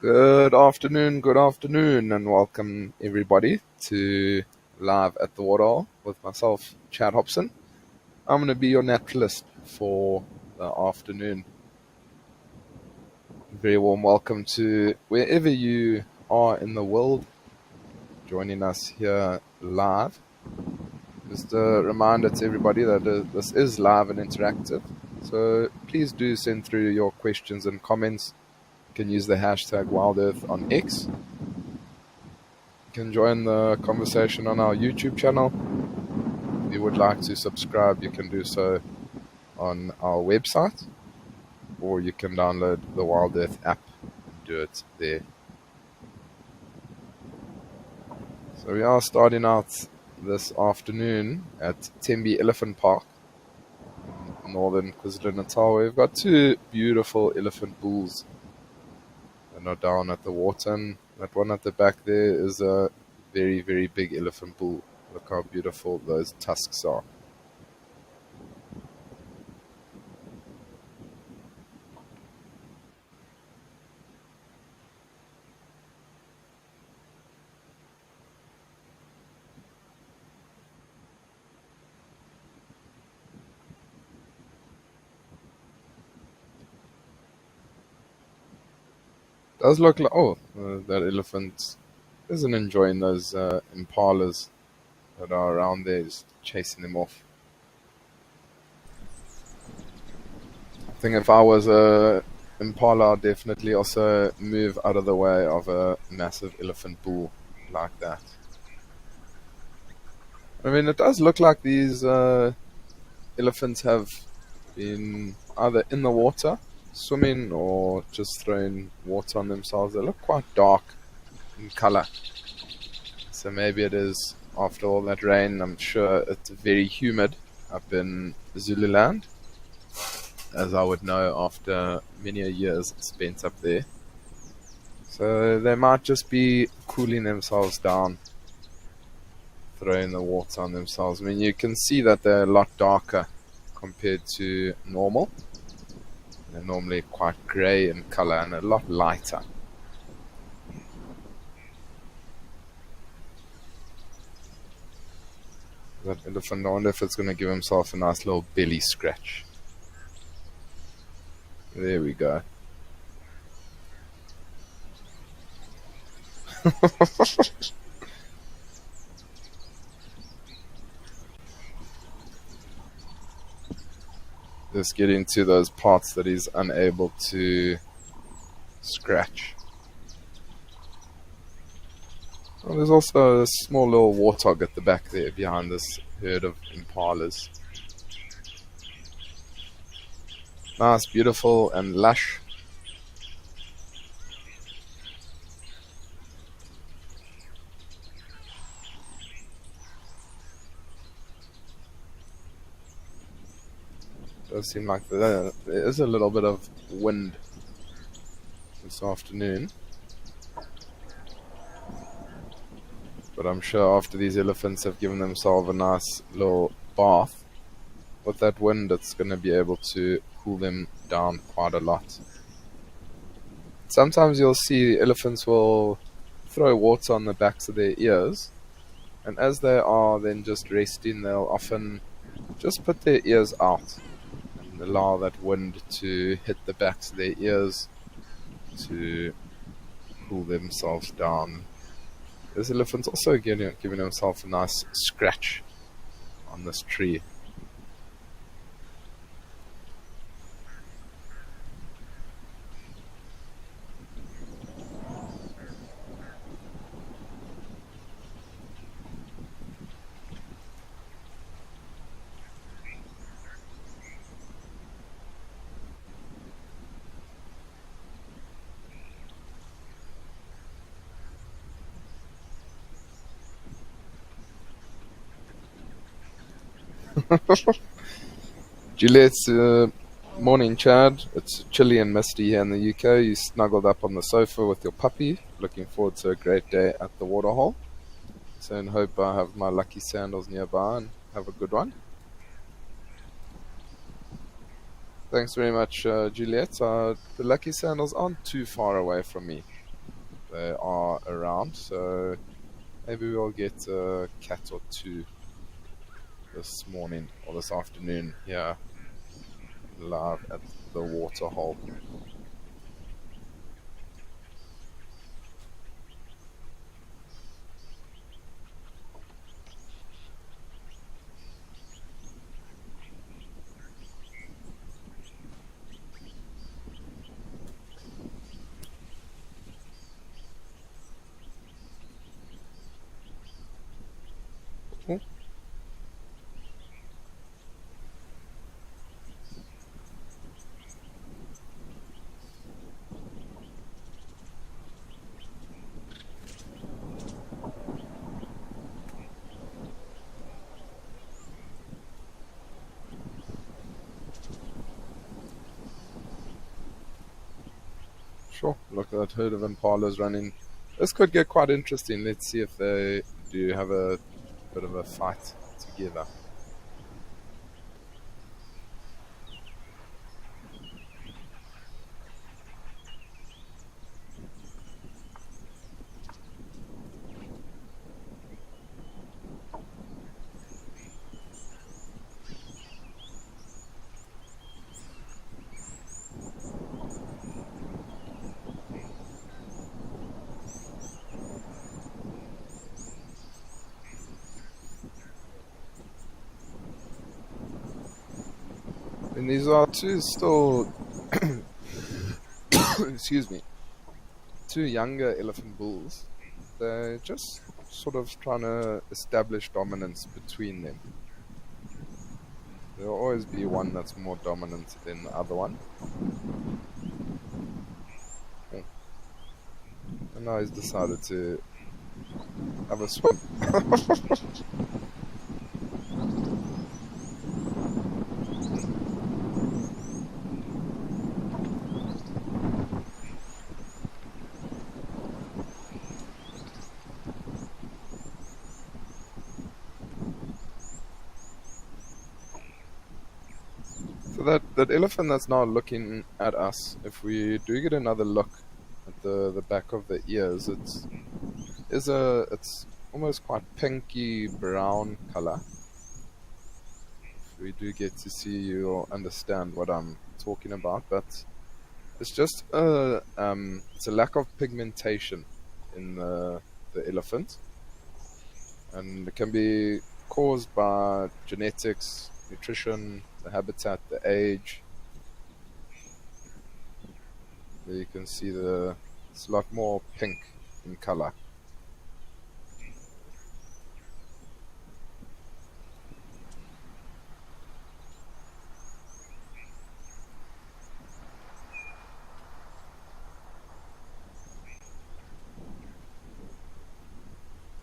Good afternoon, and welcome everybody to Live at the Waterhole with myself, Chad Hobson. I'm going to be your naturalist for the afternoon. Very warm welcome to wherever you are in the world joining us here live. Just a reminder to everybody that this is live and interactive, so please do send through your questions and comments. You can use the hashtag WildEarth on X. You can join the conversation on our YouTube channel. If you would like to subscribe, you can do so on our website, or you can download the WildEarth app and do it there. So we are starting out this afternoon at Tembe Elephant Park in northern KwaZulu-Natal. We've got two beautiful elephant bulls that are down at the water, and that one at the back there is a very, very big elephant bull. Look how beautiful those tusks are. Does look like, that elephant isn't enjoying those impalas that are around there, just chasing them off. I think if I was a impala, I'd definitely also move out of the way of a massive elephant bull like that. I mean, it does look like these elephants have been either in the water, swimming, or just throwing water on themselves. They look quite dark in color. So maybe it is, after all that rain, I'm sure it's very humid up in Zululand, as I would know after many years spent up there. So they might just be cooling themselves down, throwing the water on themselves. I mean, you can see that they're a lot darker compared to normal. They're normally quite grey in color and a lot lighter. That elephant, I wonder if it's going to give himself a nice little belly scratch. There we go. Just getting to those parts that he's unable to scratch. Well, there's also a small little warthog at the back there behind this herd of impalas. Nice, beautiful, and lush. Does seem like there is a little bit of wind this afternoon. But I'm sure after these elephants have given themselves a nice little bath, with that wind it's going to be able to cool them down quite a lot. Sometimes you'll see elephants will throw water on the backs of their ears, and as they are then just resting, they'll often just put their ears out and allow that wind to hit the backs of their ears to cool themselves down. This elephant's also giving himself a nice scratch on this tree. Juliet, morning Chad. It's chilly and misty here in the UK. You snuggled up on the sofa with your puppy. Looking forward to a great day at the waterhole. So I hope I have my lucky sandals nearby and have a good one. Thanks very much, Juliet. The lucky sandals aren't too far away from me. they are around. So maybe we'll get a cat or two this morning or this afternoon here live at the waterhole. Ooh. Sure, look at that herd of impalas running. This could get quite interesting. Let's see if they do have a bit of a fight together. And these are two still, excuse me, two younger elephant bulls. They're just sort of trying to establish dominance between them. There'll always be one that's more dominant than the other one. Oh. And now he's decided to have a swim. So that elephant that's now looking at us, if we do get another look at the back of the ears, it's almost quite pinky brown color. If we do get to see, you'll understand what I'm talking about. But it's just it's a lack of pigmentation in the elephant, and it can be caused by genetics, nutrition, the habitat, the age. There you can see it's a lot more pink in color.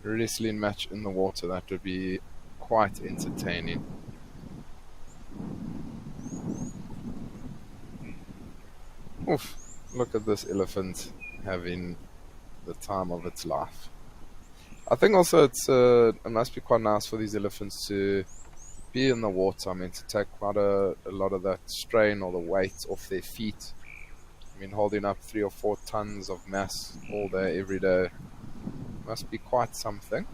Wrestling match in the water, that would be quite entertaining. Oof, look at this elephant having the time of its life. I think also it must be quite nice for these elephants to be in the water. I mean, to take quite a lot of that strain or the weight off their feet. I mean, holding up 3 or 4 tons of mass all day, every day, must be quite something.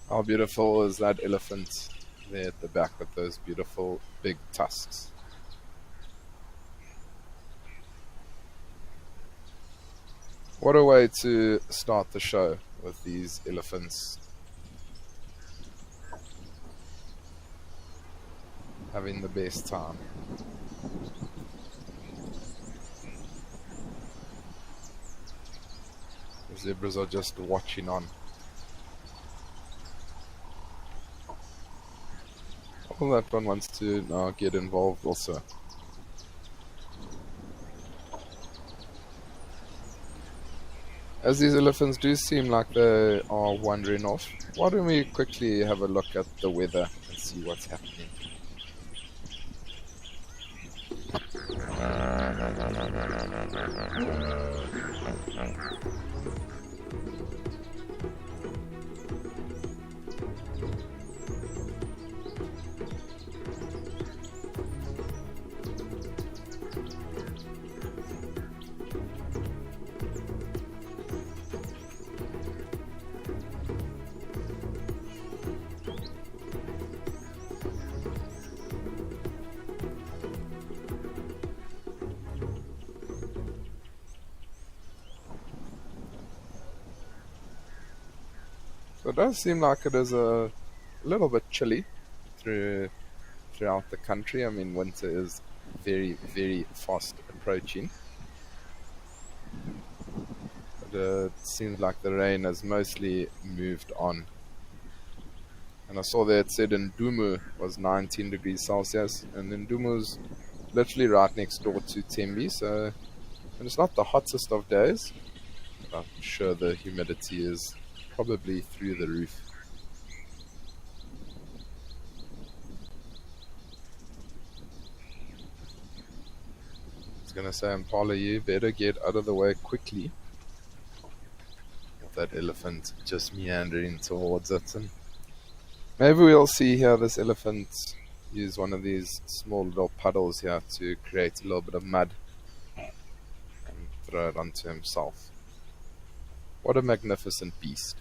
How beautiful is that elephant there at the back with those beautiful big tusks? What a way to start the show with these elephants having the best time. The zebras are just watching on. All that one wants to now get involved also. As these elephants do seem like they are wandering off, why don't we quickly have a look at the weather and see what's happening? So it does seem like it is a little bit chilly throughout the country. I mean, winter is very, very fast approaching. But it seems like the rain has mostly moved on. And I saw that it said Ndumu was 19 degrees Celsius, and Ndumu's literally right next door to Tembe, so and it's not the hottest of days, but I'm sure the humidity is probably through the roof. I was gonna say, Impala, you better get out of the way quickly. That elephant just meandering towards it, and maybe we'll see here this elephant use one of these small little puddles here to create a little bit of mud and throw it onto himself. What a magnificent beast.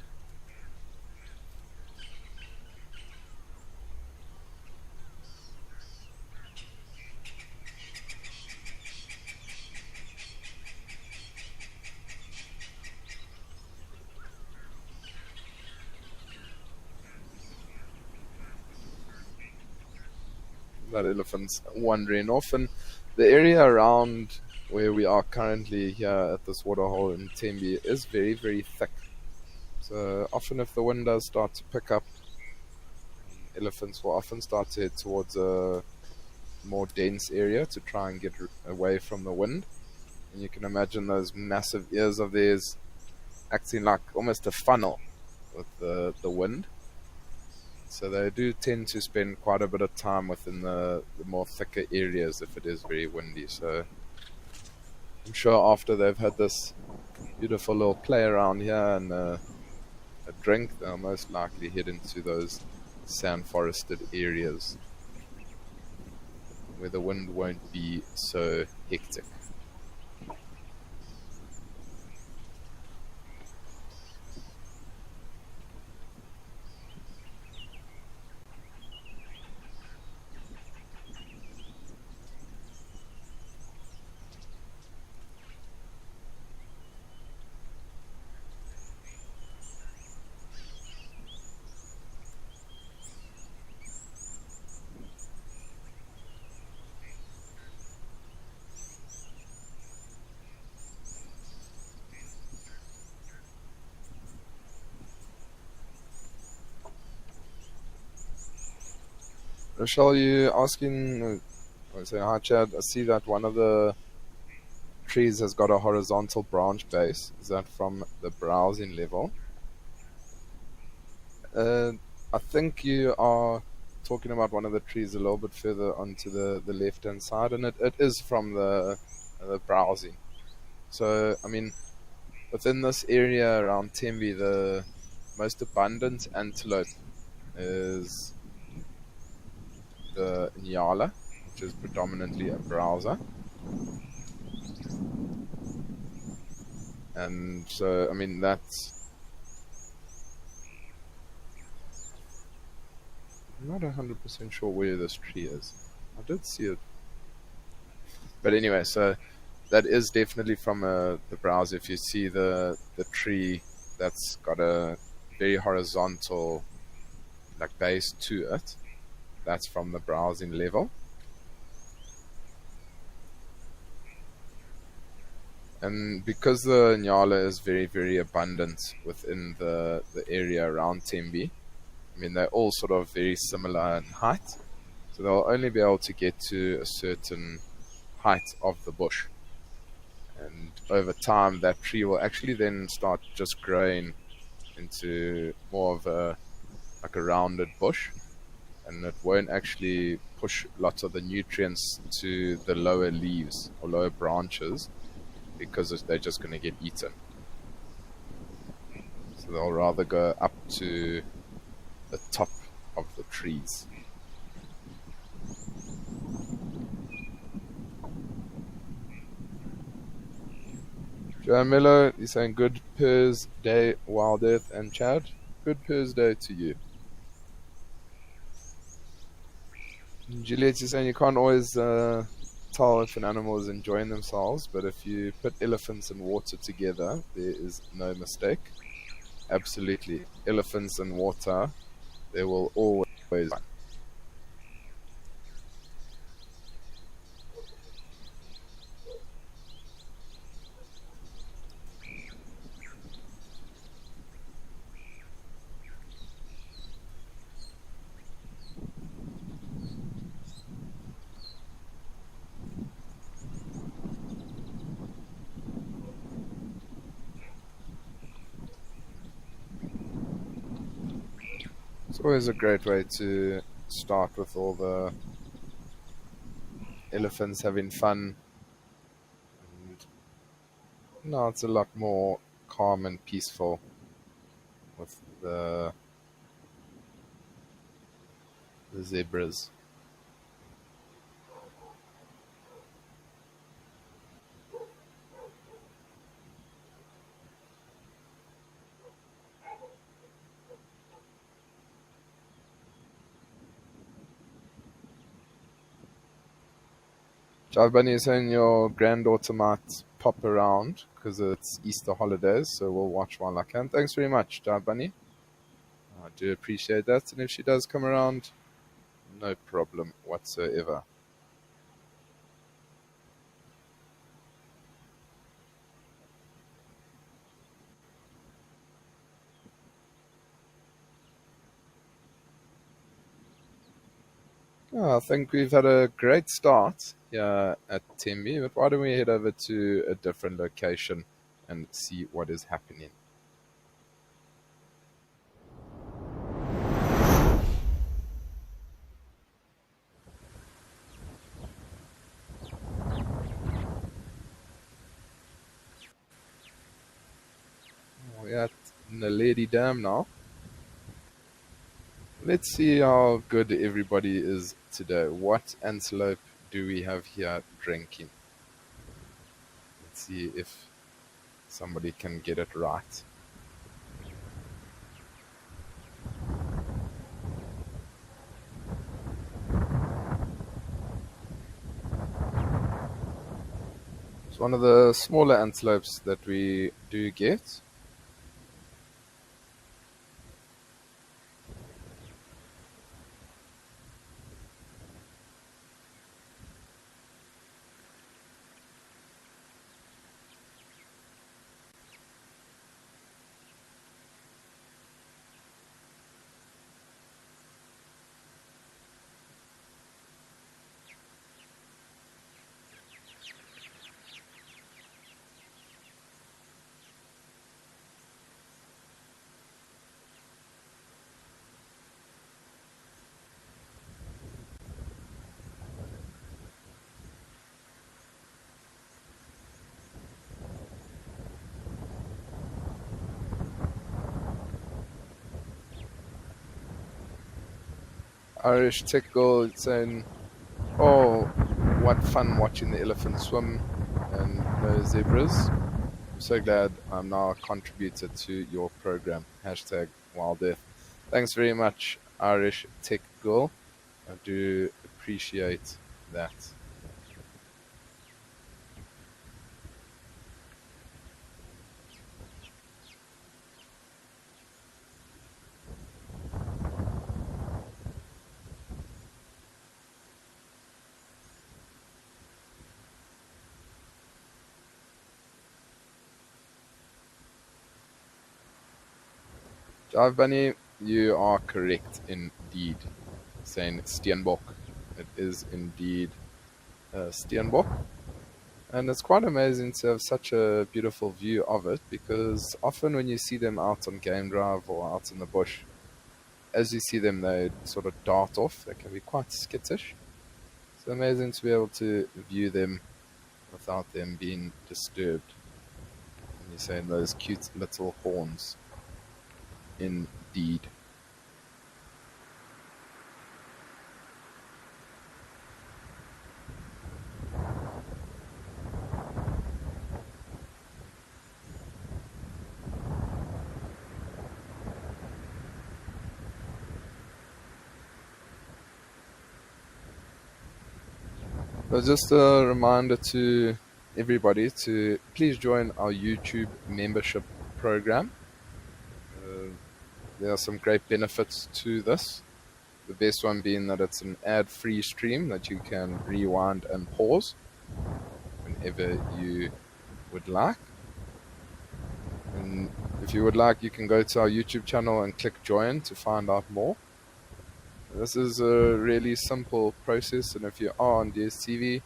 That elephant's wandering off, and the area around where we are currently here at this waterhole in Tembe is very, very thick. So often if the wind does start to pick up, elephants will often start to head towards a more dense area to try and get away from the wind. And you can imagine those massive ears of theirs acting like almost a funnel with the wind. So they do tend to spend quite a bit of time within the more thicker areas if it is very windy. So I'm sure after they've had this beautiful little play around here and a drink, they'll most likely head into those sand forested areas where the wind won't be so hectic. Rochelle, you asking, say hi Chad, I see that one of the trees has got a horizontal branch base. Is that from the browsing level? I think you are talking about one of the trees a little bit further onto the left hand side, and it is from the browsing. So, I mean, within this area around Tembe, the most abundant antelope is the Nyala, which is predominantly a browser. And so, I mean, that's... I'm not 100% sure where this tree is. I did see it. But anyway, so that is definitely from the browser. If you see the tree that's got a very horizontal like base to it, that's from the browsing level. And because the Nyala is very, very abundant within the area around Tembe, I mean, they're all sort of very similar in height. So they'll only be able to get to a certain height of the bush. And over time, that tree will actually then start just growing into more of a like a rounded bush, and it won't actually push lots of the nutrients to the lower leaves or lower branches because they're just going to get eaten. So they'll rather go up to the top of the trees. Joe Miller, he's saying good Pers Day, Wild Earth and Chad. Good Pers Day to you. Juliet is saying you can't always tell if an animal is enjoying themselves, but if you put elephants and water together, there is no mistake. Absolutely. Elephants and water, they will always. It's always a great way to start with all the elephants having fun. And now it's a lot more calm and peaceful with the zebras. Jive Bunny is saying your granddaughter might pop around because it's Easter holidays, so we'll watch while I can. Thanks very much, Jive Bunny. I do appreciate that, and if she does come around, no problem whatsoever. I think we've had a great start here at Tembi, but why don't we head over to a different location and see what is happening? We're at Naledi Dam now. Let's see how good everybody is today. What antelope do we have here drinking? Let's see if somebody can get it right. It's one of the smaller antelopes that we do get. Irish Tickle saying, oh, what fun watching the elephants swim and no zebras. I'm so glad I'm now a contributor to your program. Hashtag Wild Earth. Thanks very much, Irish Tech Girl. I do appreciate that. Jive Bunny, you are correct indeed. Saying Steenbok. it is indeed a steenbok. And it's quite amazing to have such a beautiful view of it, because often when you see them out on game drive or out in the bush, as you see them, they sort of dart off. They can be quite skittish. It's amazing to be able to view them without them being disturbed. And you're saying those cute little horns. Indeed. So just a reminder to everybody to please join our YouTube membership program. Uh, there are some great benefits to this. The best one being that it's an ad-free stream that you can rewind and pause whenever you would like. And if you would like, you can go to our YouTube channel and click join to find out more. This is a really simple process, and if you are on DSTV,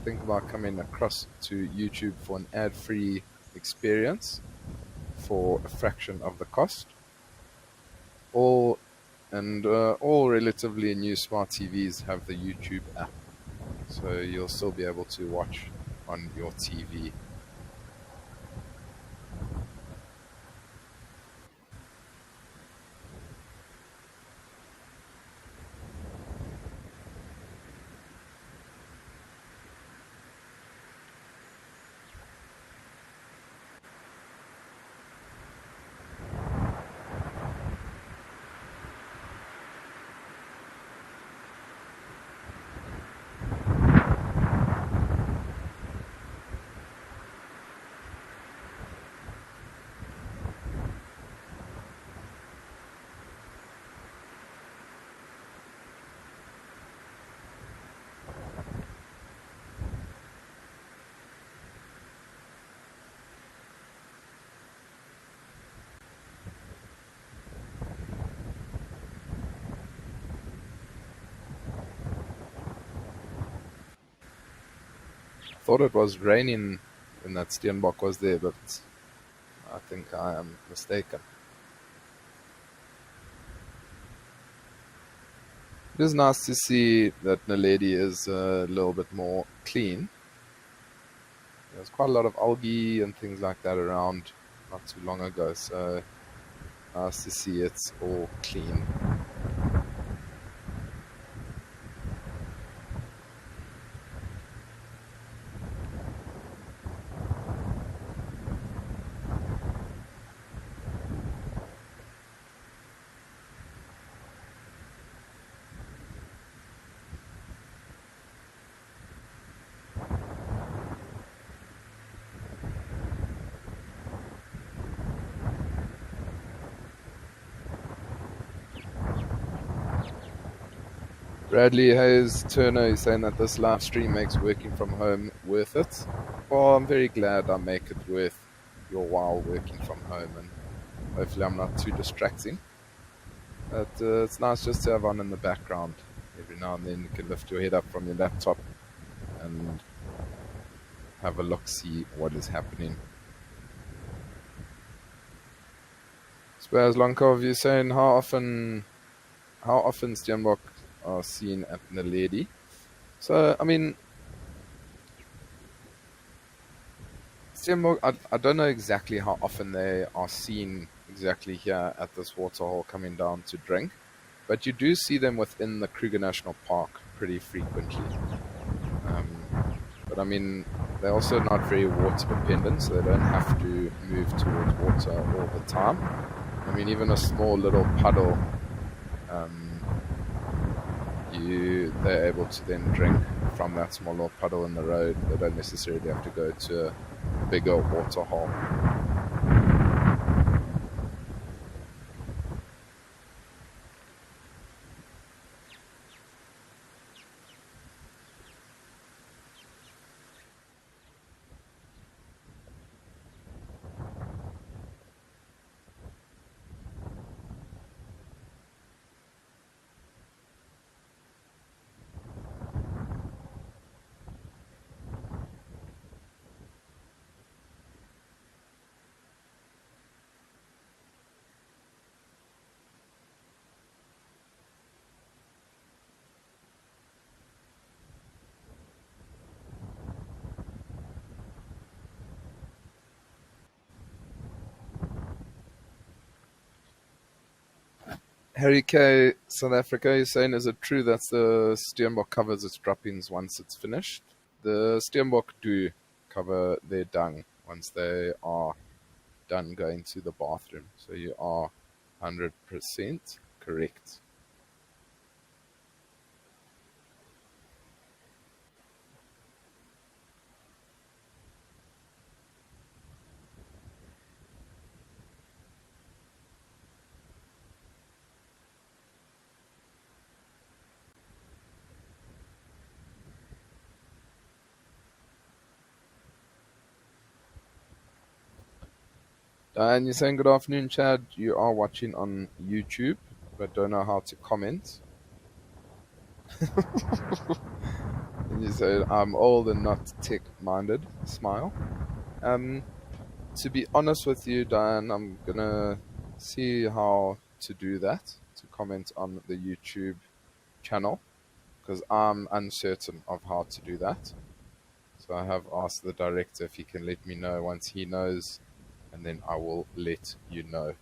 think about coming across to YouTube for an ad-free experience for a fraction of the cost. All relatively new smart TVs have the YouTube app, so you'll still be able to watch on your TV. Thought it was raining when that Steenbok was there, but I think I am mistaken. It is nice to see that Naledi is a little bit more clean. There's quite a lot of algae and things like that around not too long ago, so nice to see it's all clean. Bradley Hayes Turner is saying that this live stream makes working from home worth it. Well, I'm very glad I make it worth your while working from home, and hopefully I'm not too distracting. But it's nice just to have on in the background. Every now and then you can lift your head up from your laptop and have a look, see what is happening. Spaz Lankov, you're saying how often Steenbok are seen at Naledi. So, I mean, Steenbok, I don't know exactly how often they are seen exactly here at this waterhole coming down to drink, but you do see them within the Kruger National Park pretty frequently. But I mean, they're also not very water dependent, so they don't have to move towards water all the time. I mean, even a small little puddle, they're able to then drink from that small little puddle in the road. They don't necessarily have to go to a bigger water hole. Harry K, South Africa, is saying, is it true that the Steenbok covers its droppings once it's finished? The Steenbok do cover their dung once they are done going to the bathroom. So you are 100% correct. And you're saying good afternoon, Chad. You are watching on YouTube, but don't know how to comment. And you say, I'm old and not tech minded. Smile. Um, to be honest with you, Diane, I'm gonna see how to do that, to comment on the YouTube channel, because I'm uncertain of how to do that. So I have asked the director if he can let me know once he knows, and then I will let you know.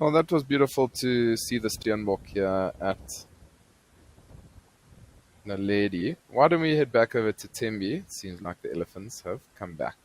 Well, that was beautiful to see the Steenbok here at Naledi. Why don't we head back over to Tembi? It seems like the elephants have come back.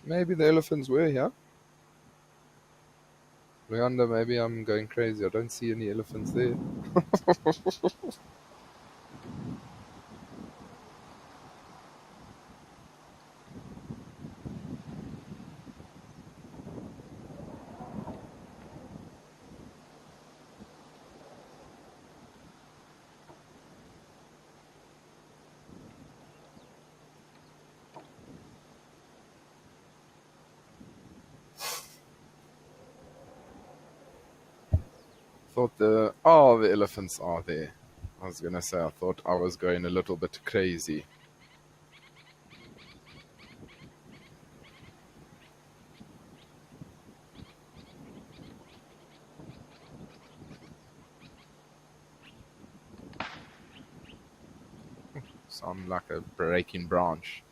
Maybe the elephants were here. Leander, maybe I'm going crazy. I don't see any elephants there. Thought the elephants are there. I was gonna say I thought I was going a little bit crazy. Sound like a breaking branch.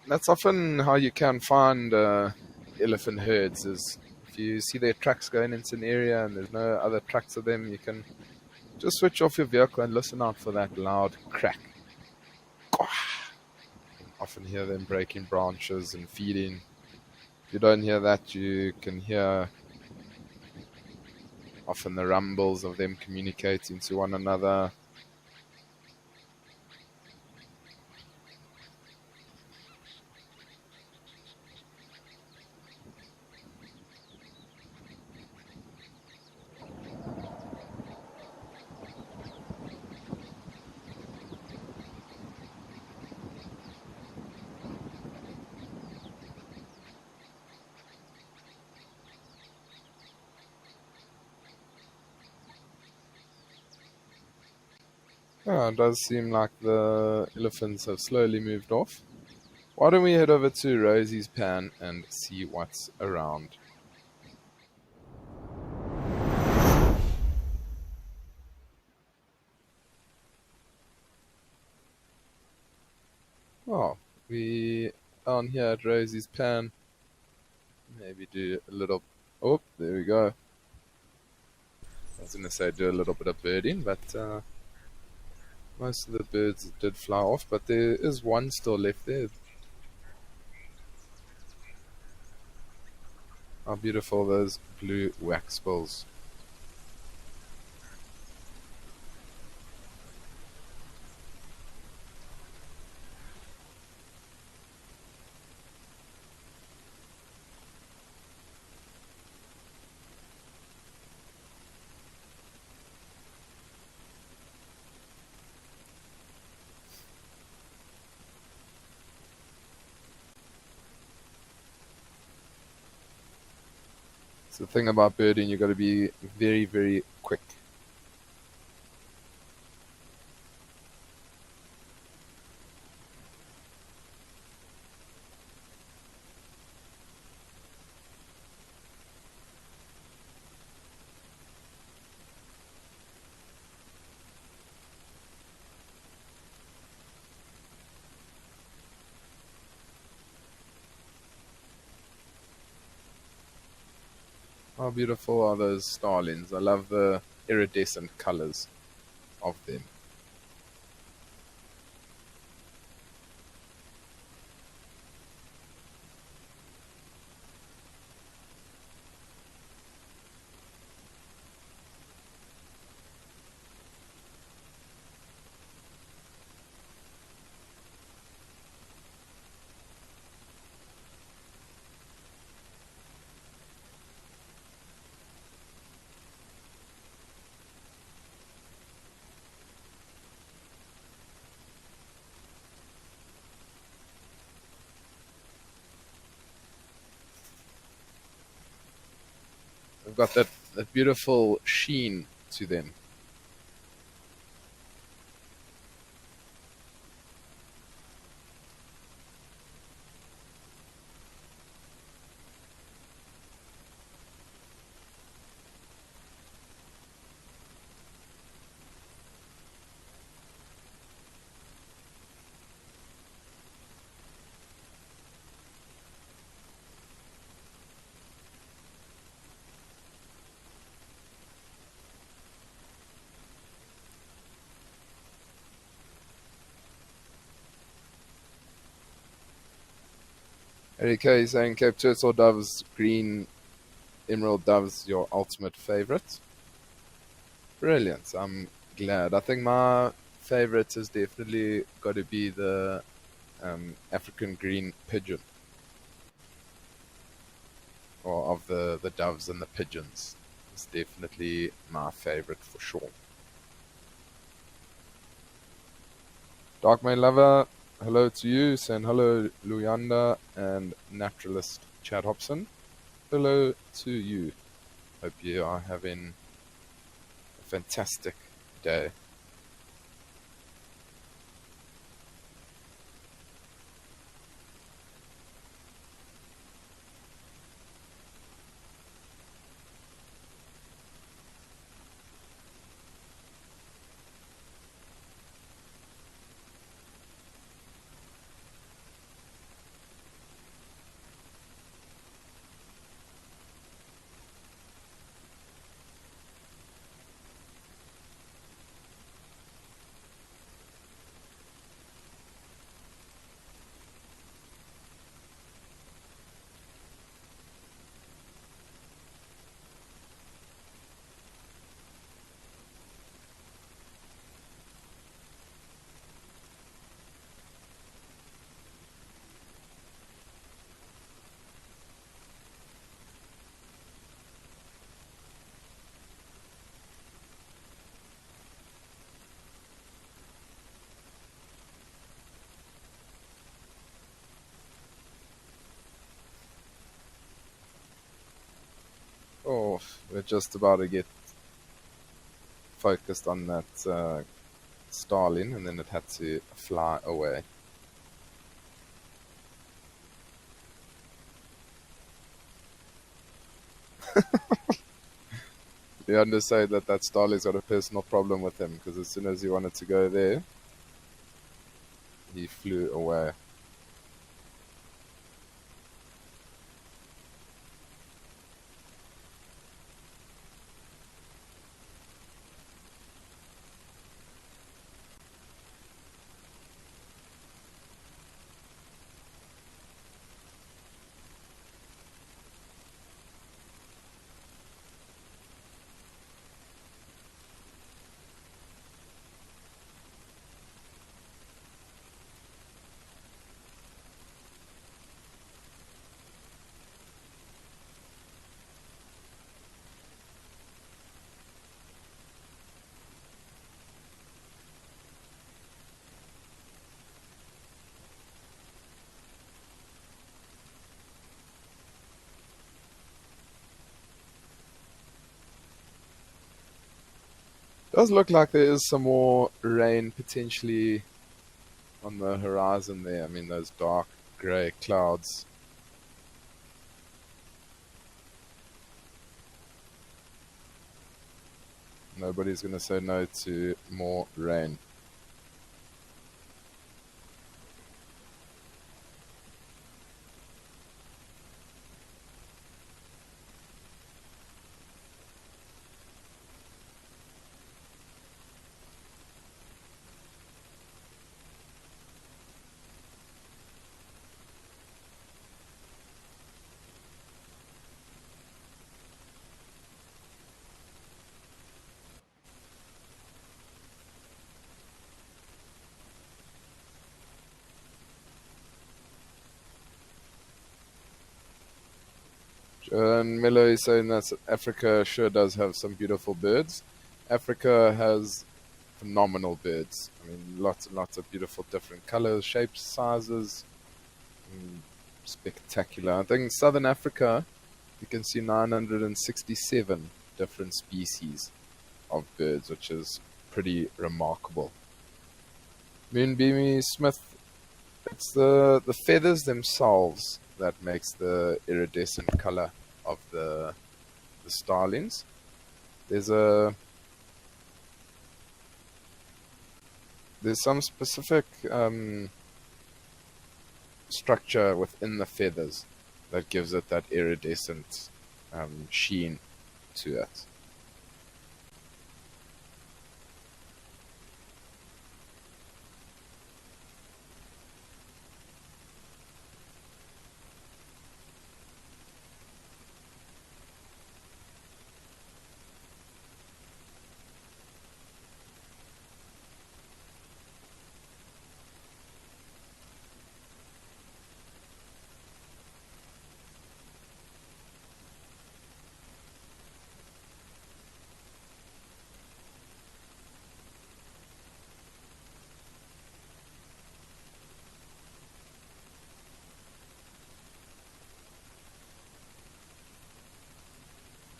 That's often how you can find elephant herds. Is if you see their tracks going into an area and there's no other tracks of them, you can just switch off your vehicle and listen out for that loud crack. Often hear them breaking branches and feeding. If you don't hear that, you can hear often the rumbles of them communicating to one another. Yeah, it does seem like the elephants have slowly moved off. Why don't we head over to Rosie's pan and see what's around? Oh, we down here at Rosie's pan. Maybe do a little. Oh, there we go. I was gonna say do a little bit of birding, but most of the birds did fly off. But there is one still left there. How beautiful those blue wax bills. So the thing about birding, you got to be very, very quick. How beautiful are those starlings? I love the iridescent colors of them. They've got that beautiful sheen to them. Erika is saying Cape Turtle doves, green emerald doves, your ultimate favorite. Brilliant. I'm glad. I think my favorite has definitely got to be the African green pigeon, or of the doves and the pigeons. It's definitely my favorite for sure. Darkman Lover, hello to you. Saying hello, Luyanda and naturalist Chad Hobson. Hello to you. Hope you are having a fantastic day. Oh, we're just about to get focused on that starling, and then it had to fly away. You understand that that starling's got a personal problem with him because as soon as he wanted to go there, he flew away. Does look like there is some more rain potentially on the horizon there. I mean, those dark grey clouds. Nobody's going to say no to more rain. And Miller is saying that Africa sure does have some beautiful birds. Africa has phenomenal birds. I mean, lots and lots of beautiful different colors, shapes, sizes. Mm, spectacular. I think in Southern Africa, you can see 967 different species of birds, which is pretty remarkable. Moonbeamy Smith, it's the feathers themselves that makes the iridescent color of the starlings. There's a there's some specific structure within the feathers that gives it that iridescent sheen to it.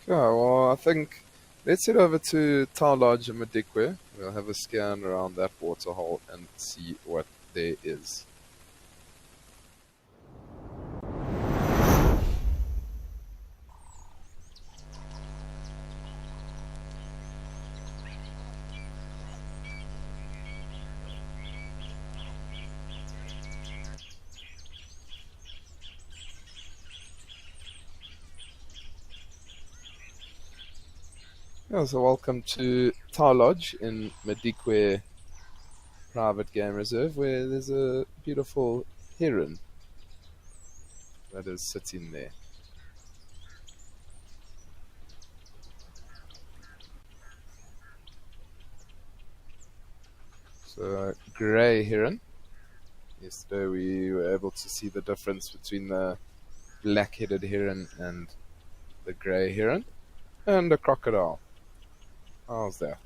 Yeah, well, I think let's head over to Tau Lodge in Madikwe. We'll have a scan around that waterhole and see what there is. Yeah, so welcome to Tau Lodge in Madikwe Private Game Reserve, where there's a beautiful heron that is sitting there. So, grey heron. Yesterday we were able to see the difference between the black-headed heron and the grey heron. And a crocodile. How's that?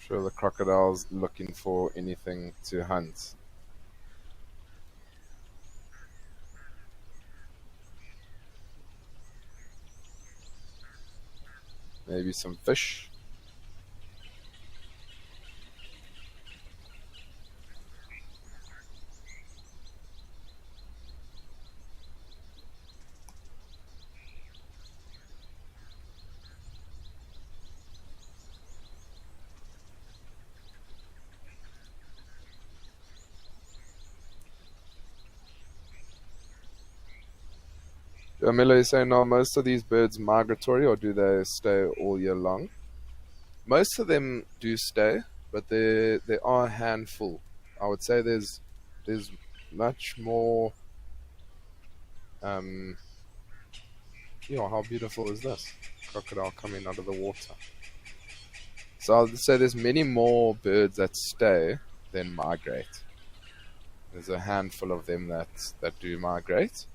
Sure, the crocodile's looking for anything to hunt. Maybe some fish. Camilla is saying, are most of these birds migratory or do they stay all year long? Most of them do stay, but there are a handful. I would say there's much more. Um, how beautiful is this crocodile coming out of the water? So I'll say there's many more birds that stay than migrate. There's a handful of them that do migrate.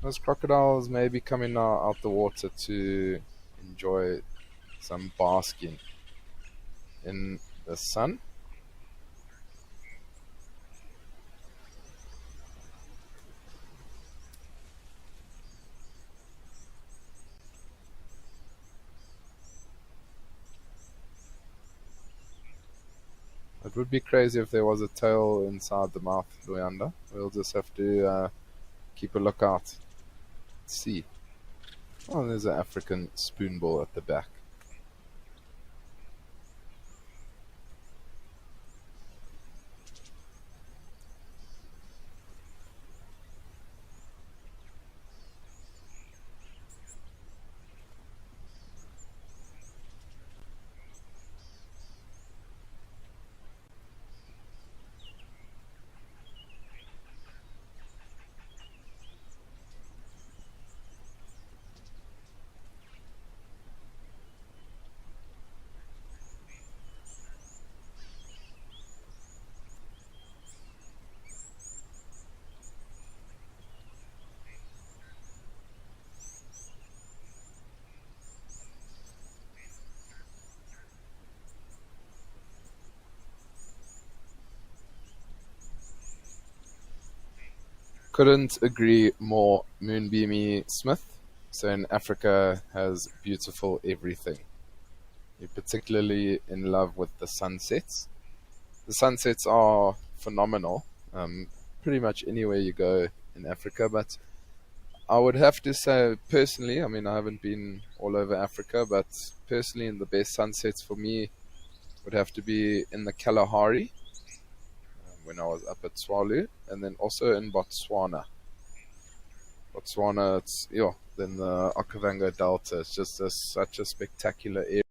Those crocodiles may be coming out the water to enjoy some basking in the sun. It would be crazy if there was a tail inside the mouth, Luyanda. We'll just have to keep a lookout. See. Oh, there's an African spoonbill at the back. Couldn't agree more, Moonbeamy Smith. So in Africa has beautiful everything. You're particularly in love with the sunsets. The sunsets are phenomenal. Pretty much anywhere you go in Africa, but I would have to say personally, I mean I haven't been all over Africa, but personally the best sunsets for me would have to be in the Kalahari when I was up at Swalu, and then also in Botswana. Botswana, it's then the Okavango Delta. It's just such a spectacular area.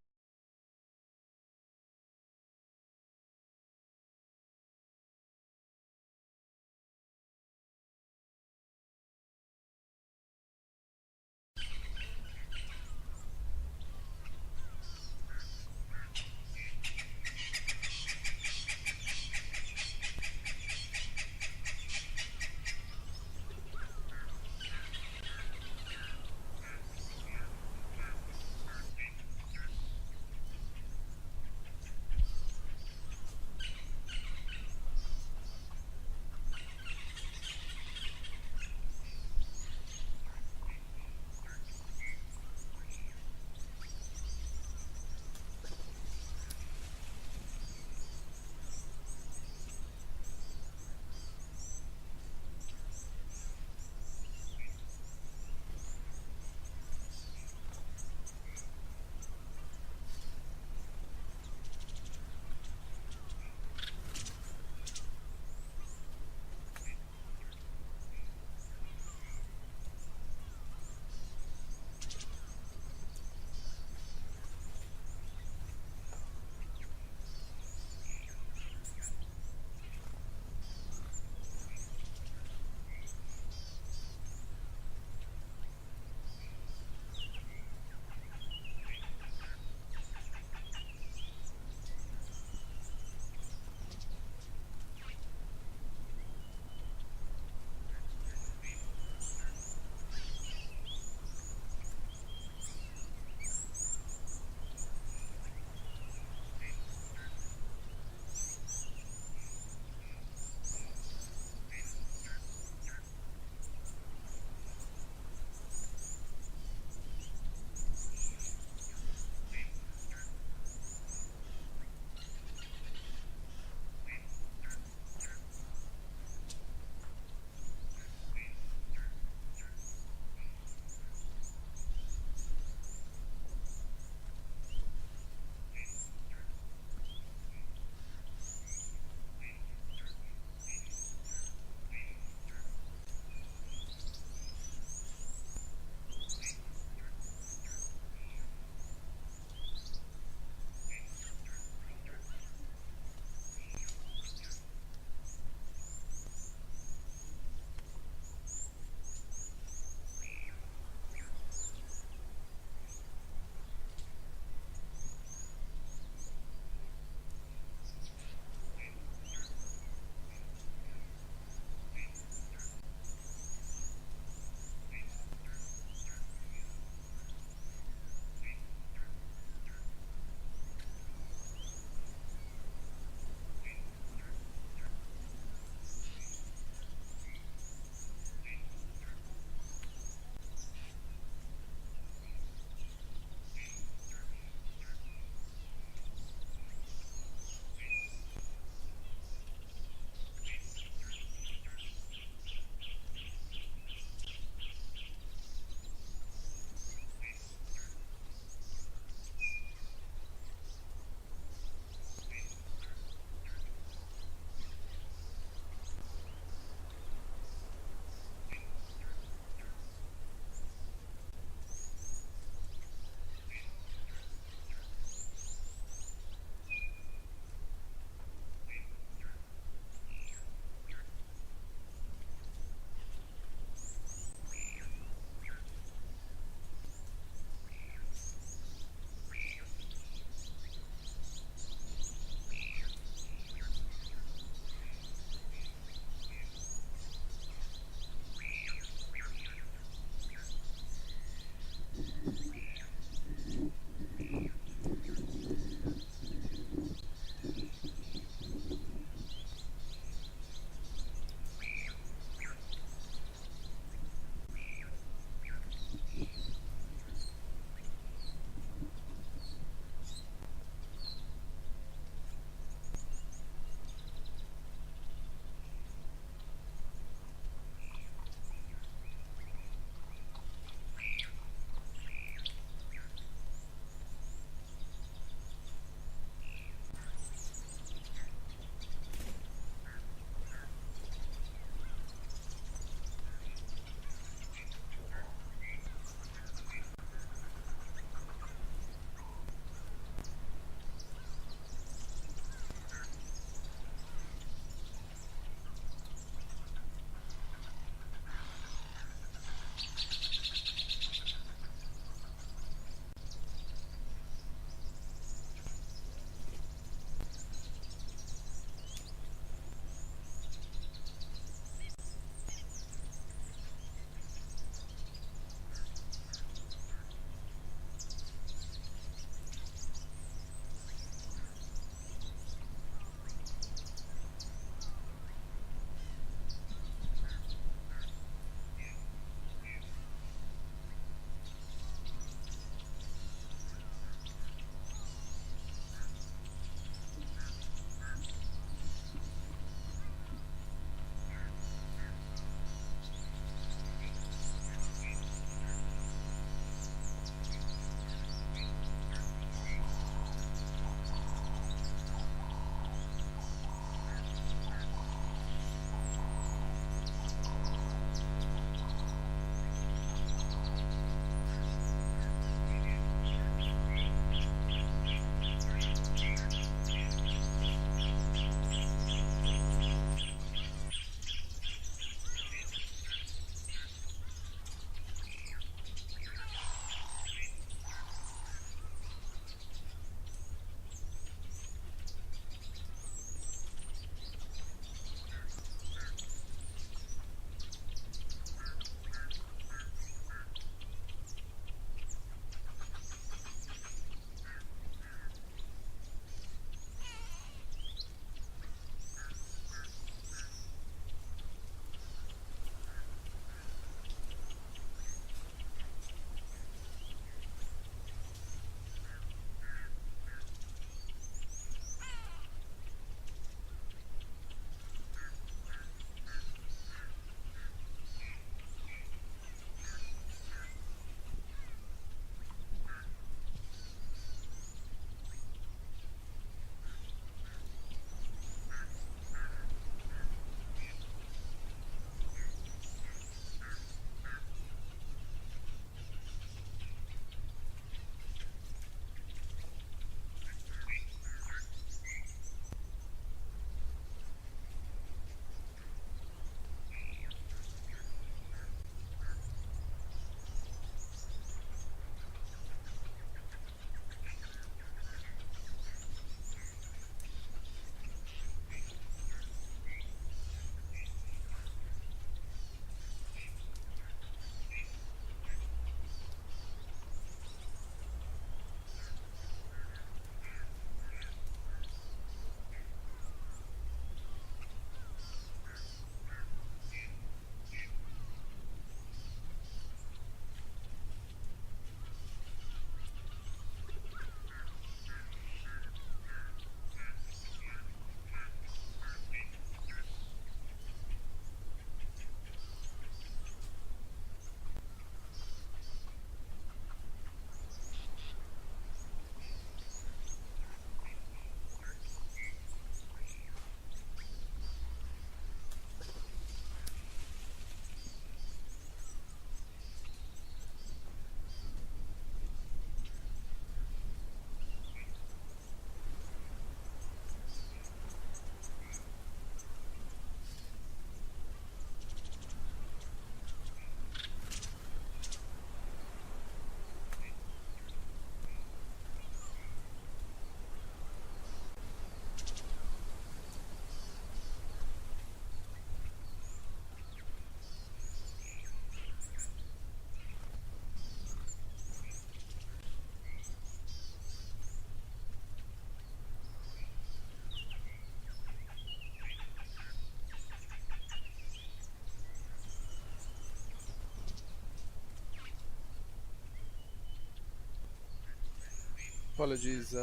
Apologies,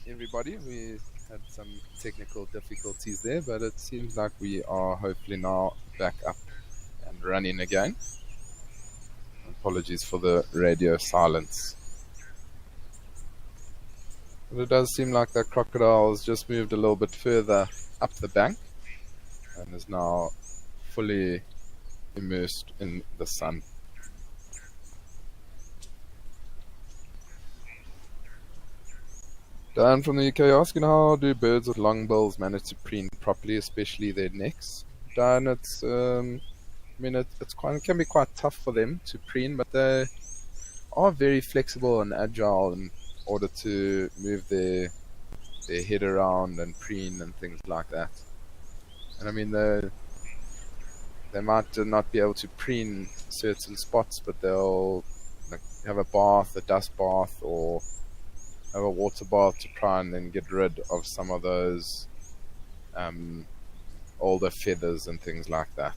everybody. We had some technical difficulties there, but it seems like we are hopefully now back up and running again. Apologies for the radio silence. But it does seem like that crocodile has just moved a little bit further up the bank and is now fully immersed in the sun. Dan from the UK asking, how do birds with long bills manage to preen properly, especially their necks? Dan, it can be quite tough for them to preen, but they are very flexible and agile in order to move their head around and preen and things like that. And I mean, they might not be able to preen certain spots, but they'll like have a bath, a dust bath, or have a water bath to try and then get rid of some of those older feathers and things like that.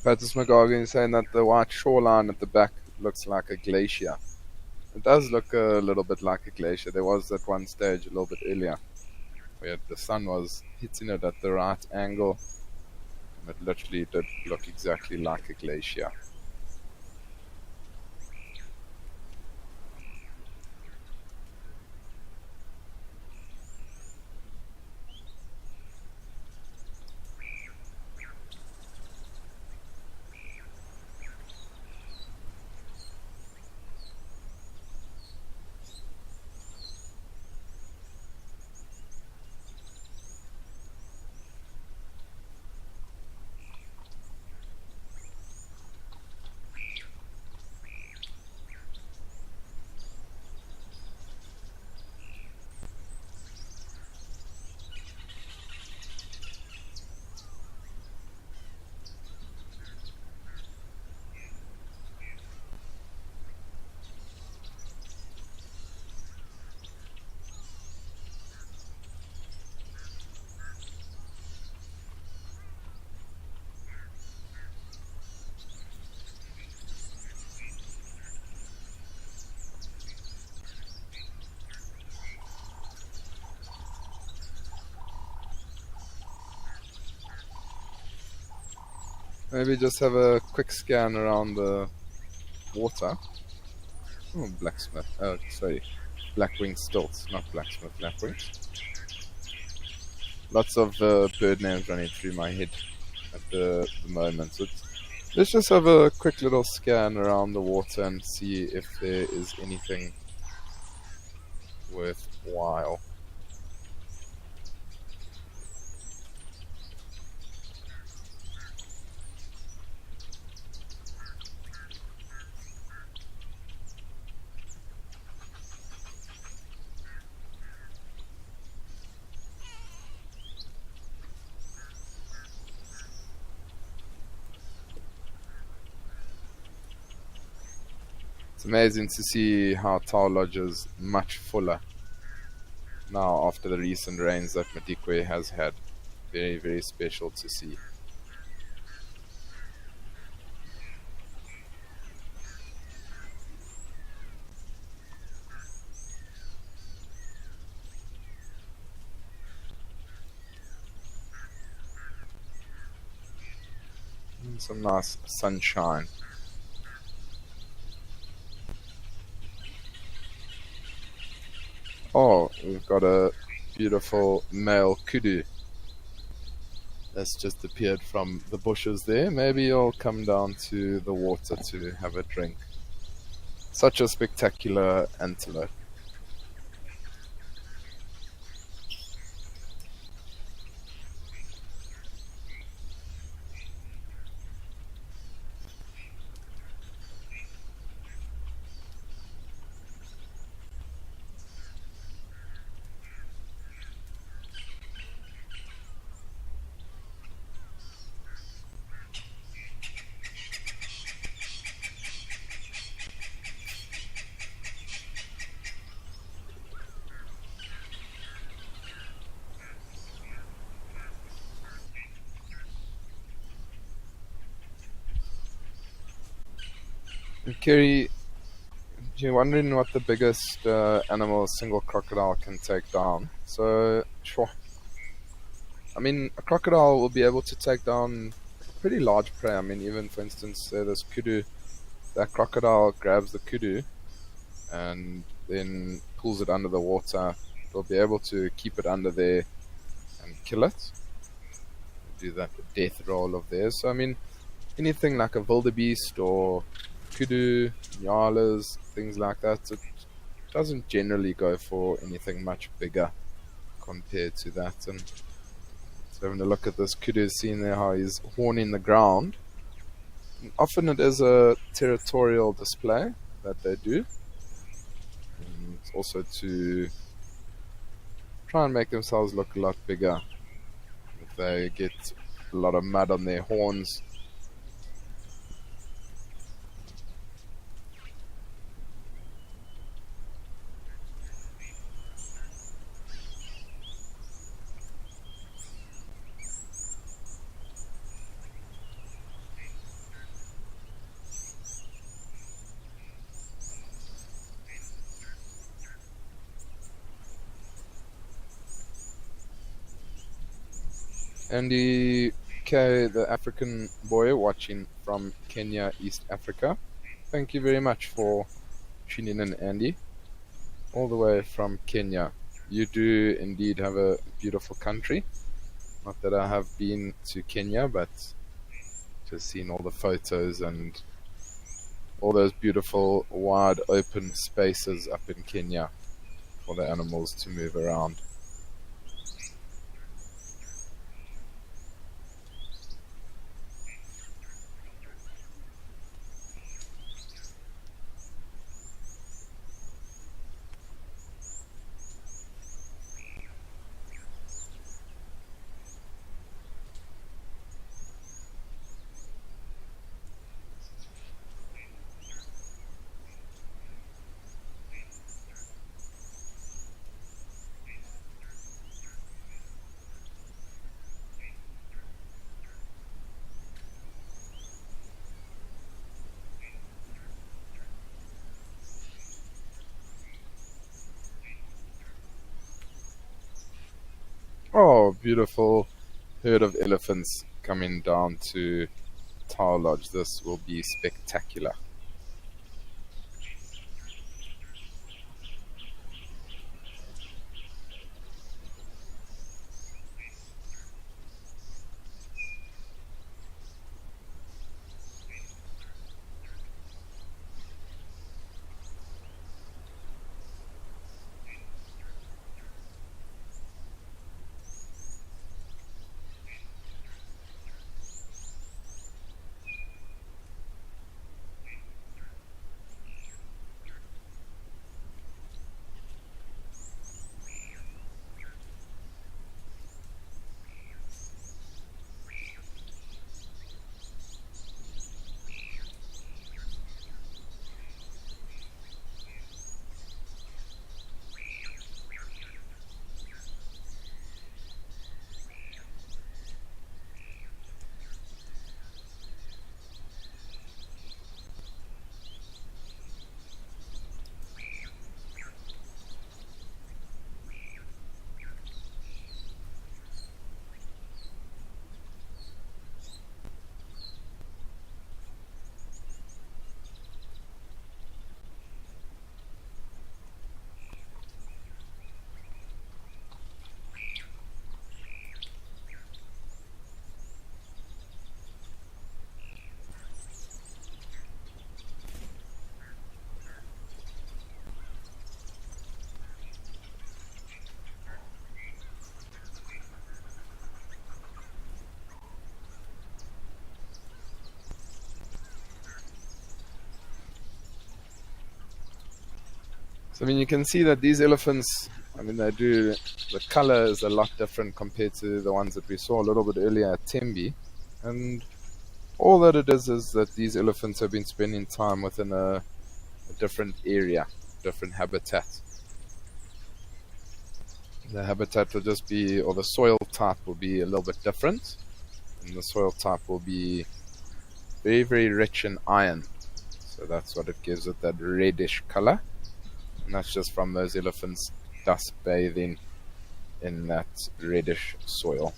Patrice McGargan is saying that the white shoreline at the back looks like a glacier. It does look a little bit like a glacier. There was at one stage a little bit earlier where the sun was hitting it at the right angle, and it literally did look exactly like a glacier. Maybe just have a quick scan around the water. Oh, blacksmith. Oh, sorry. Blackwing stilts, not blacksmith, blackwing. Lots of bird names running through my head at the moment. So let's just have a quick little scan around the water and see if there is anything worthwhile. It's amazing to see how Tau Lodge is much fuller now after the recent rains that Madikwe has had. Very, very special to see. some nice sunshine. Oh, we've got a beautiful male kudu that's just appeared from the bushes there. Maybe he'll come down to the water to have a drink. Such a spectacular antelope. And Kerry, you're wondering what the biggest animal a single crocodile can take down. So, sure. I mean, a crocodile will be able to take down pretty large prey. I mean, even for instance, say this kudu, that crocodile grabs the kudu and then pulls it under the water. They'll be able to keep it under there and kill it. Do that death roll of theirs. So, I mean, anything like a wildebeest or kudu, nyalas, things like that, it doesn't generally go for anything much bigger compared to that. And so having a look at this kudu, seeing there how he's horning the ground. And often it is a territorial display that they do. And it's also to try and make themselves look a lot bigger. If they get a lot of mud on their horns, Andy K, the African boy watching from Kenya, East Africa. Thank you very much for tuning in, Andy, all the way from Kenya. You do indeed have a beautiful country. Not that I have been to Kenya, but just seen all the photos and all those beautiful wide open spaces up in Kenya for the animals to move around. Oh, beautiful herd of elephants coming down to Tower Lodge. This will be spectacular. So, I mean, you can see that these elephants, I mean, the color is a lot different compared to the ones that we saw a little bit earlier at Tembe. And all that it is that these elephants have been spending time within a different area, different habitat. The habitat will just be, or the soil type will be a little bit different. And the soil type will be very, very rich in iron. So that's what it gives it, that reddish color. And that's just from those elephants dust bathing in that reddish soil.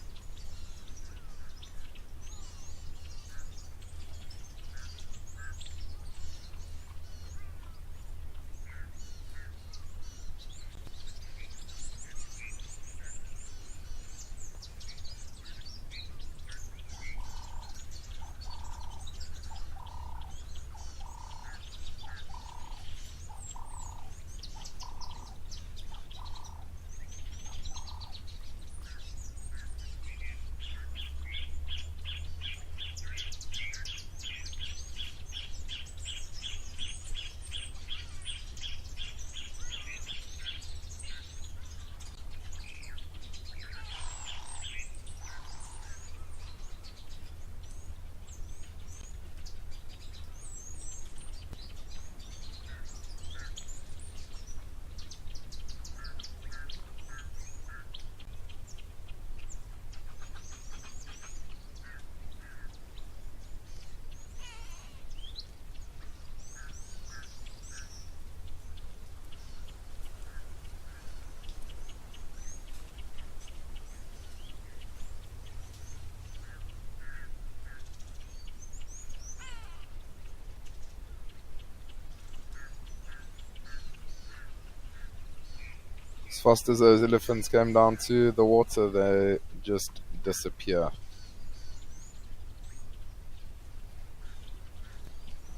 As fast as those elephants came down to the water, they just disappear.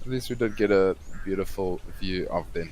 At least we did get a beautiful view of them.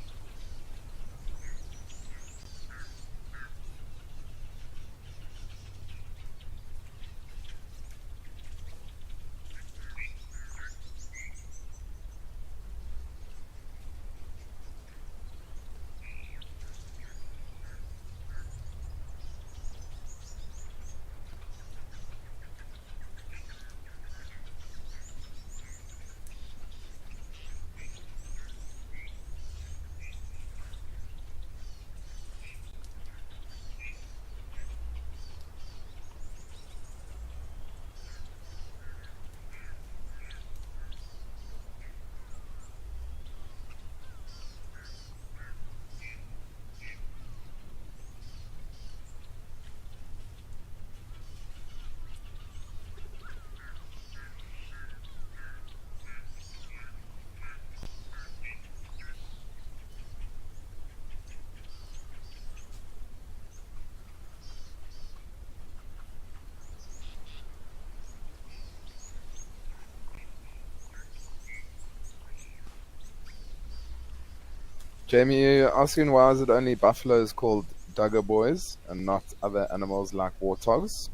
Jamie, you're asking why is it only buffaloes called Duggar boys and not other animals like warthogs?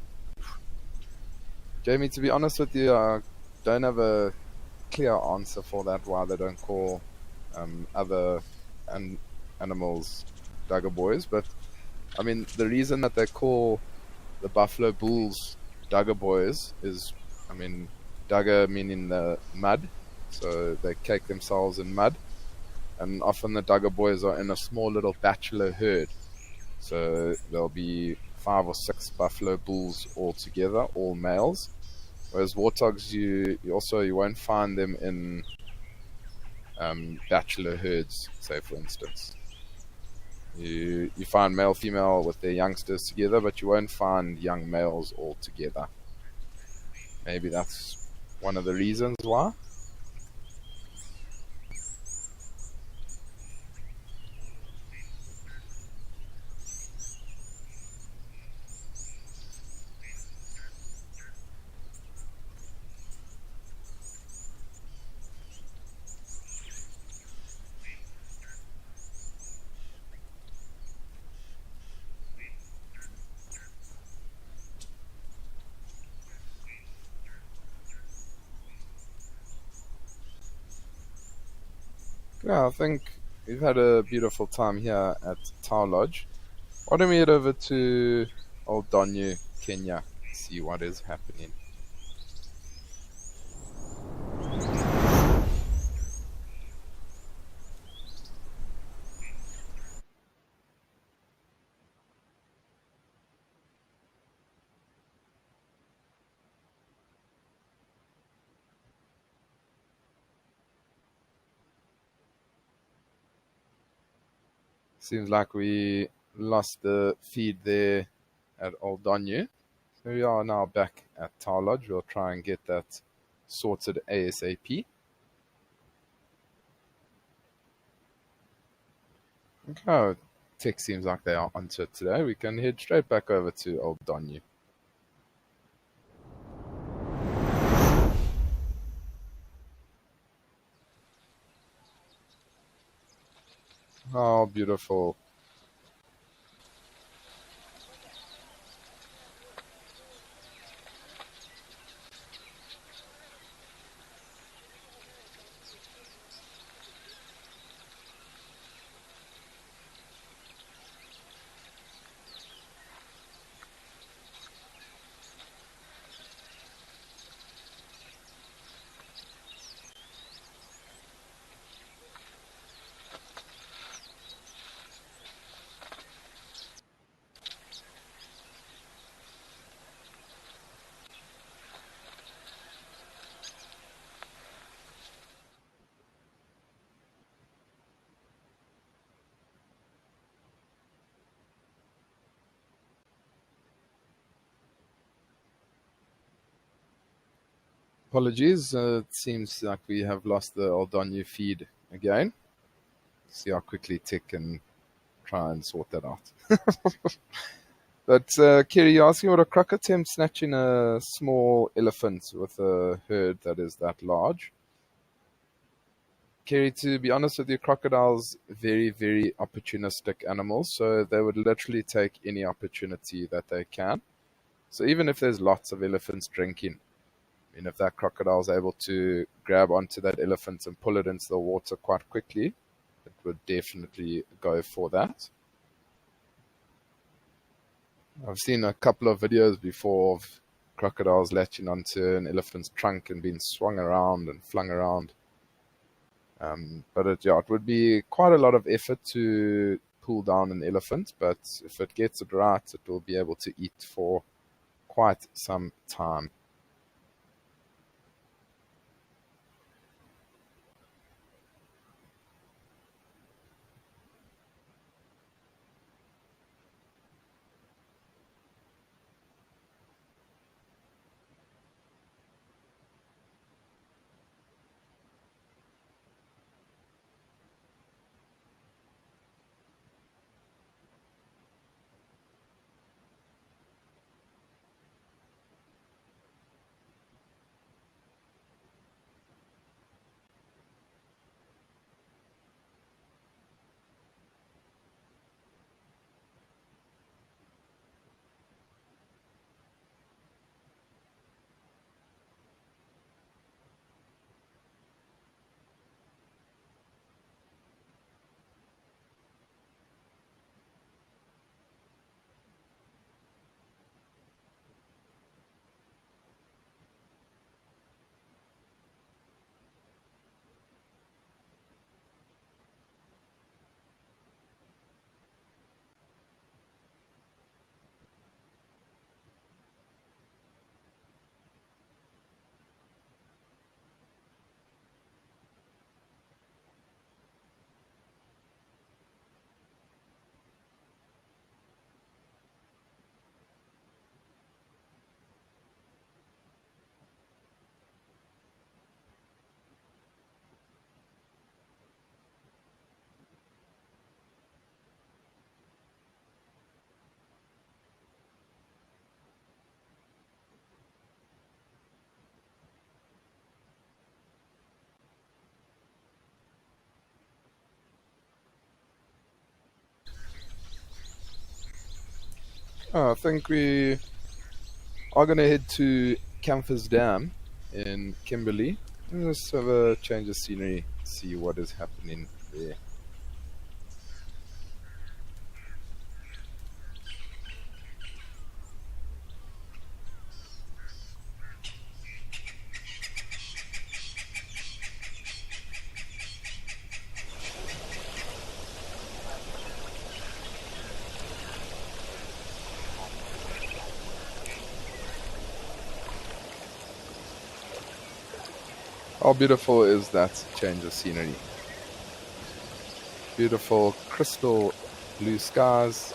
Jamie, to be honest with you, I don't have a clear answer for that, why they don't call other animals Duggar boys. But, I mean, the reason that they call the buffalo bulls Duggar boys is, I mean, Duggar meaning the mud, so they cake themselves in mud. And often the Duggar boys are in a small little bachelor herd. So there'll be 5 or 6 buffalo bulls all together, all males. Whereas warthogs, you won't find them in bachelor herds, say for instance. You find male, female with their youngsters together, but you won't find young males all together. Maybe that's one of the reasons why. Yeah, I think we've had a beautiful time here at Tau Lodge. Why don't we head over to Old Donyu, Kenya, see what is happening. Seems like we lost the feed there at Old Donyu. So we are now back at Tau Lodge. We'll try and get that sorted ASAP. Okay, tech seems like they are onto it today. We can head straight back over to Old Donyu. Oh, beautiful. Apologies, it seems like we have lost the Old Donyu feed again. See how quickly Tech can try and sort that out. But Kiri, you're asking what a croc attempt snatching a small elephant with a herd that is that large. Kiri, to be honest with you, crocodiles very, very opportunistic animals, so they would literally take any opportunity that they can. So even if there's lots of elephants drinking, and if that crocodile is able to grab onto that elephant and pull it into the water quite quickly, it would definitely go for that. I've seen a couple of videos before of crocodiles latching onto an elephant's trunk and being swung around and flung around. But it would be quite a lot of effort to pull down an elephant, but if it gets it right, it will be able to eat for quite some time. I think we are going to head to Camphor's Dam in Kimberley. Let's have a change of scenery, see what is happening there. How beautiful is that change of scenery? Beautiful crystal blue skies.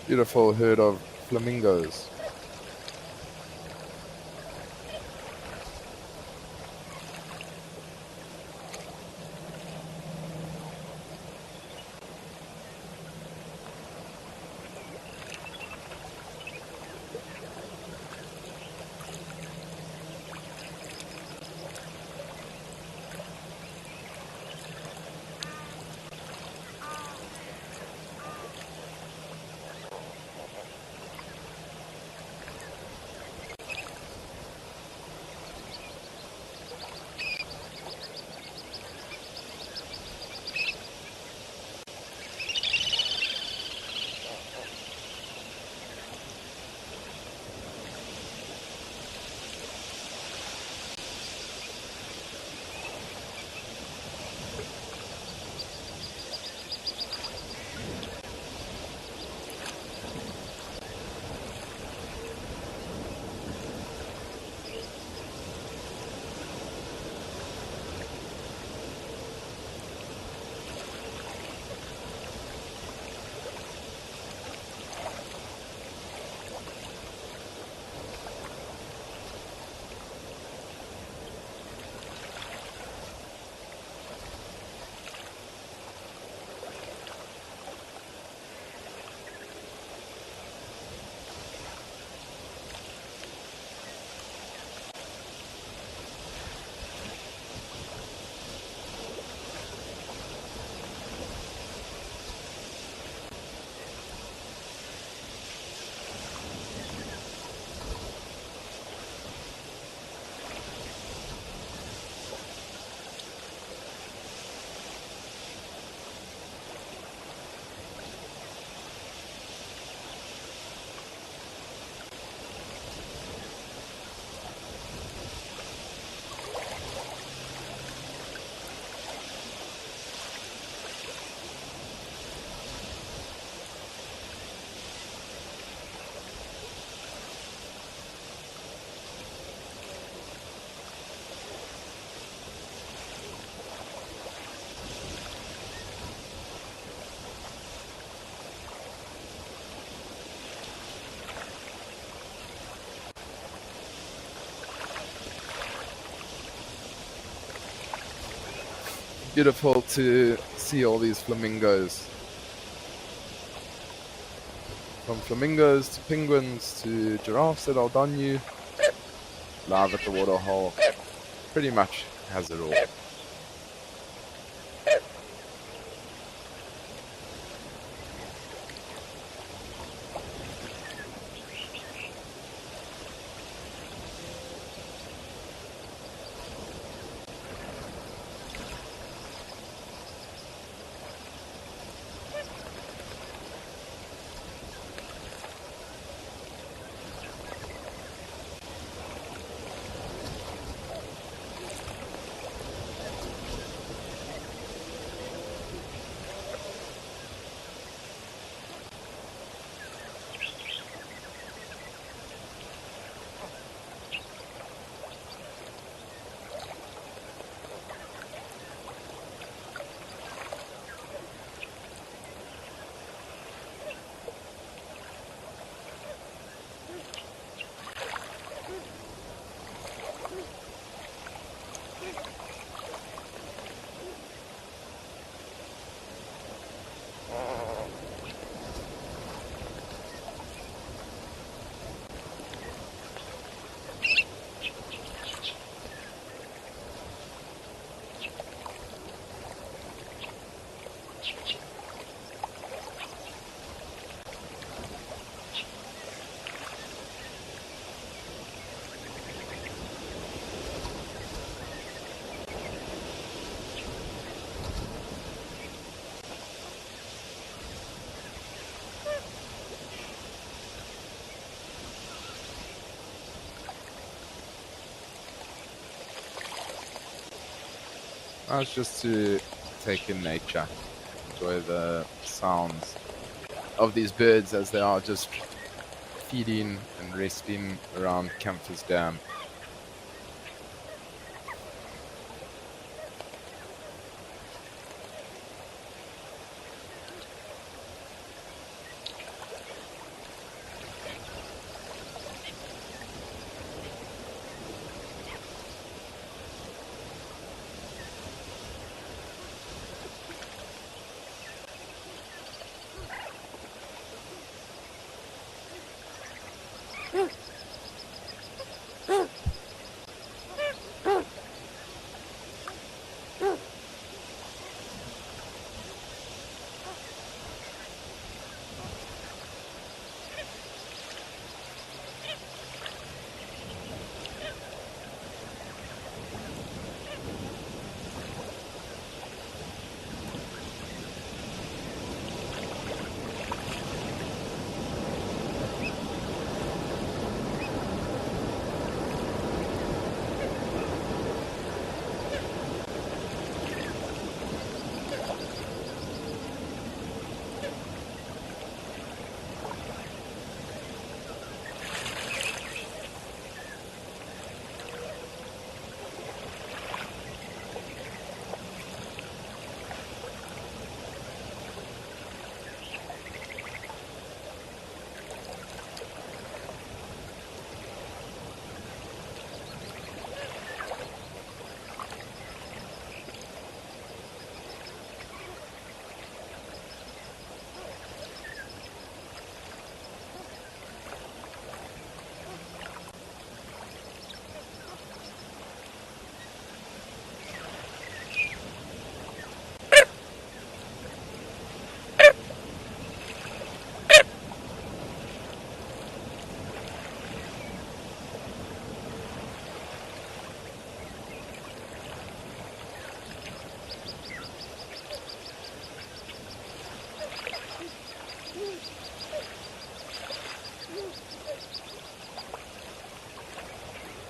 Beautiful herd of flamingos. Beautiful to see all these flamingos. From flamingos to penguins to giraffes at Aldanu, live at the waterhole. Pretty much has it all. That's just to take in nature, enjoy the sounds of these birds as they are just feeding and resting around Camphor's Dam.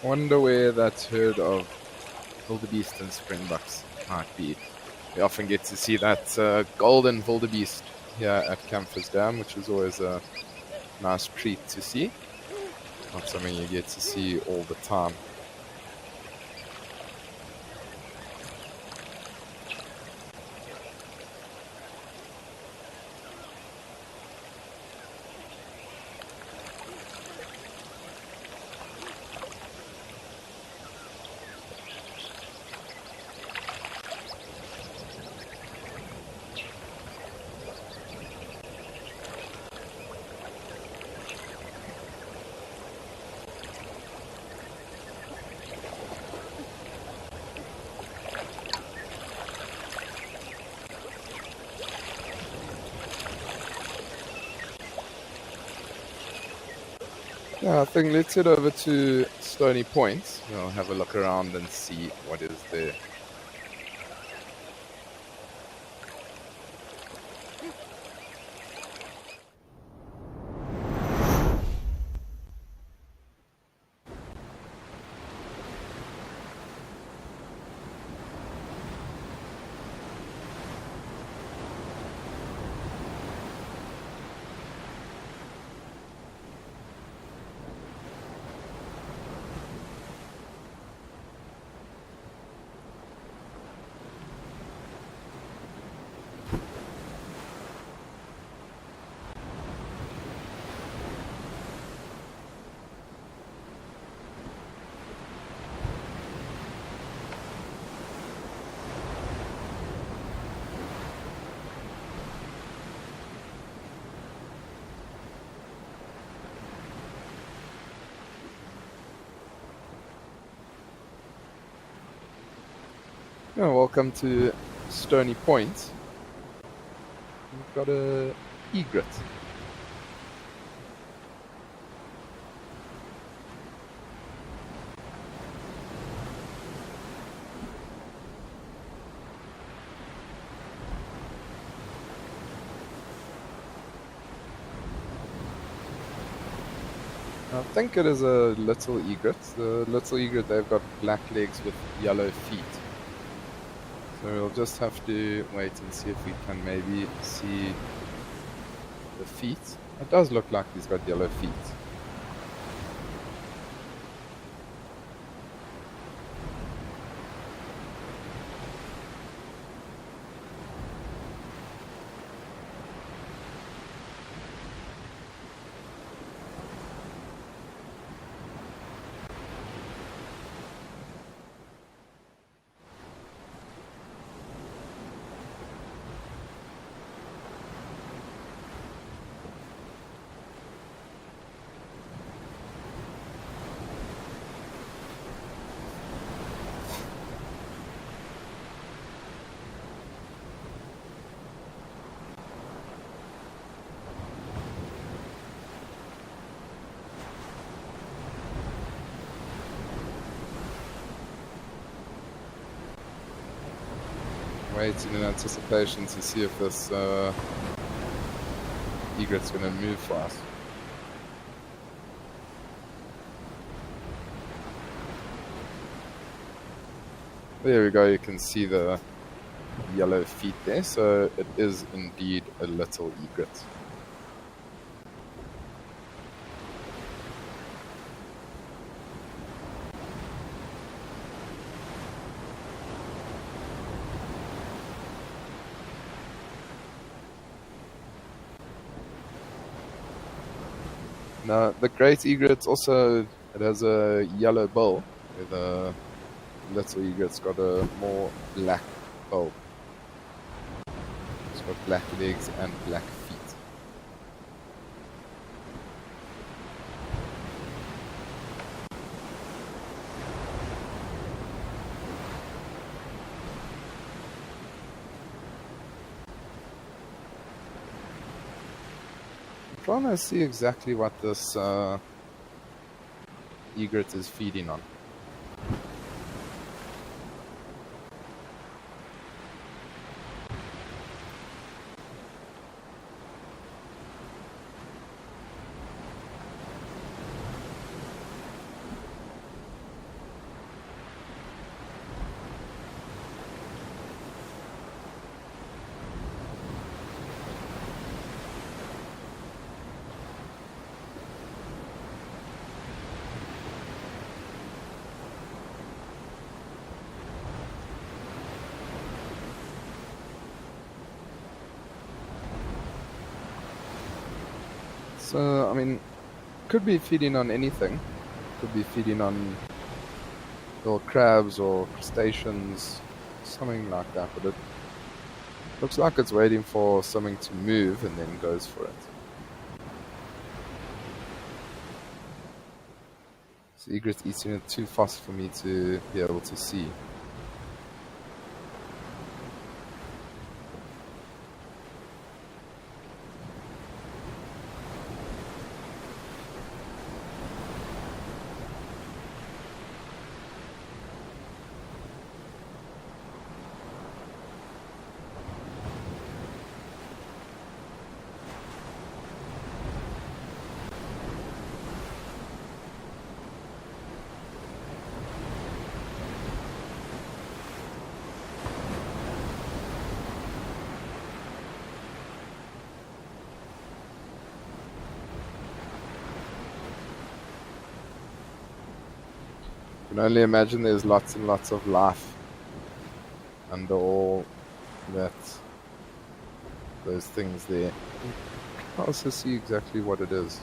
Wonder where that herd of wildebeest and springbucks might be. We often get to see that golden wildebeest here at Camphor's Dam, which is always a nice treat to see. Not something you get to see all the time. Yeah, I think let's head over to Stony Point. We'll have a look around and see what is there. Yeah, welcome to Stony Point. We've got a egret. I think it is a little egret. The little egret, they've got black legs with yellow feet. So we'll just have to wait and see if we can maybe see the feet. It does look like he's got yellow feet. Waiting in anticipation to see if this egret's going to move for us. There we go, you can see the yellow feet there, so it is indeed a little egret. Now, the great egret also, it has a yellow bill, where the little egret's got a more black bill. It's got black legs and black feet. I'm trying to see exactly what this egret is feeding on. So, I mean, could be feeding on anything. Could be feeding on little crabs or crustaceans, something like that. But it looks like it's waiting for something to move and then goes for it. So egret's eating it too fast for me to be able to see. I can only imagine there's lots and lots of life under all those things there. I can also see exactly what it is.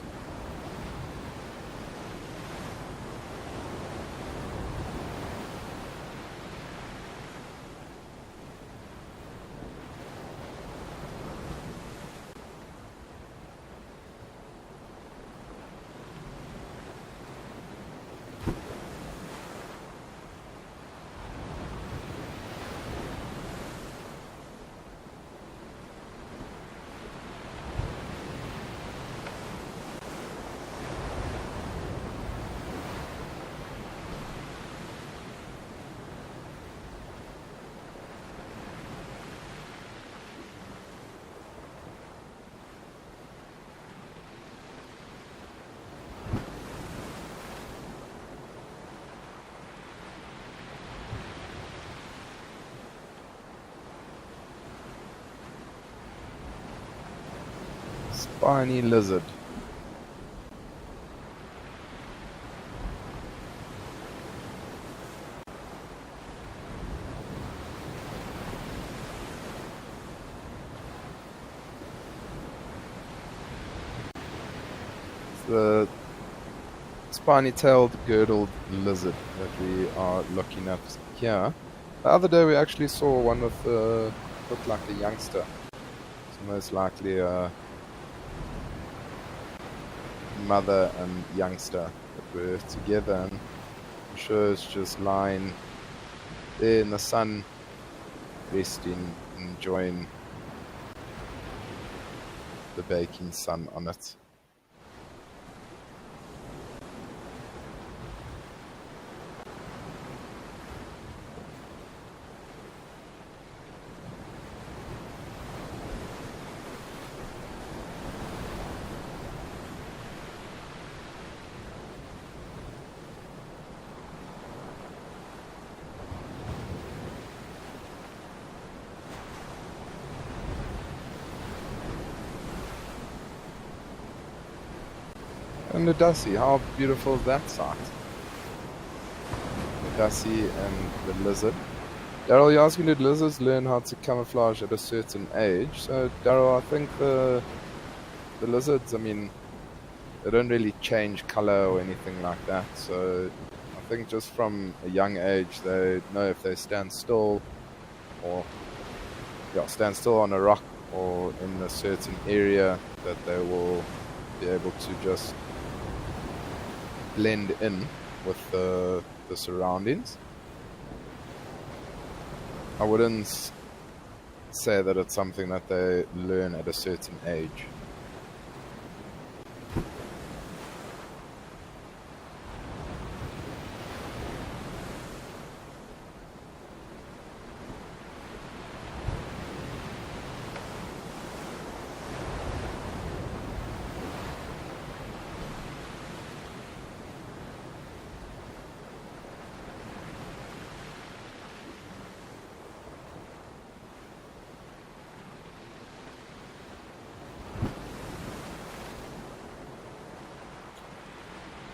spiny lizard. The spiny-tailed girdled lizard that we are looking at here. The other day we actually saw one with looked like a youngster. It's most likely a mother and youngster that were together, and I'm sure it's just lying there in the sun, resting, enjoying the baking sun on it. And the Dussie, how beautiful is that sight? The Dussie and the lizard. Daryl, you're asking, did lizards learn how to camouflage at a certain age? So, Daryl, I think the lizards, I mean, they don't really change color or anything like that. So, I think just from a young age, they know if they stand still or stand still on a rock or in a certain area, that they will be able to just blend in with the surroundings. I wouldn't say that it's something that they learn at a certain age.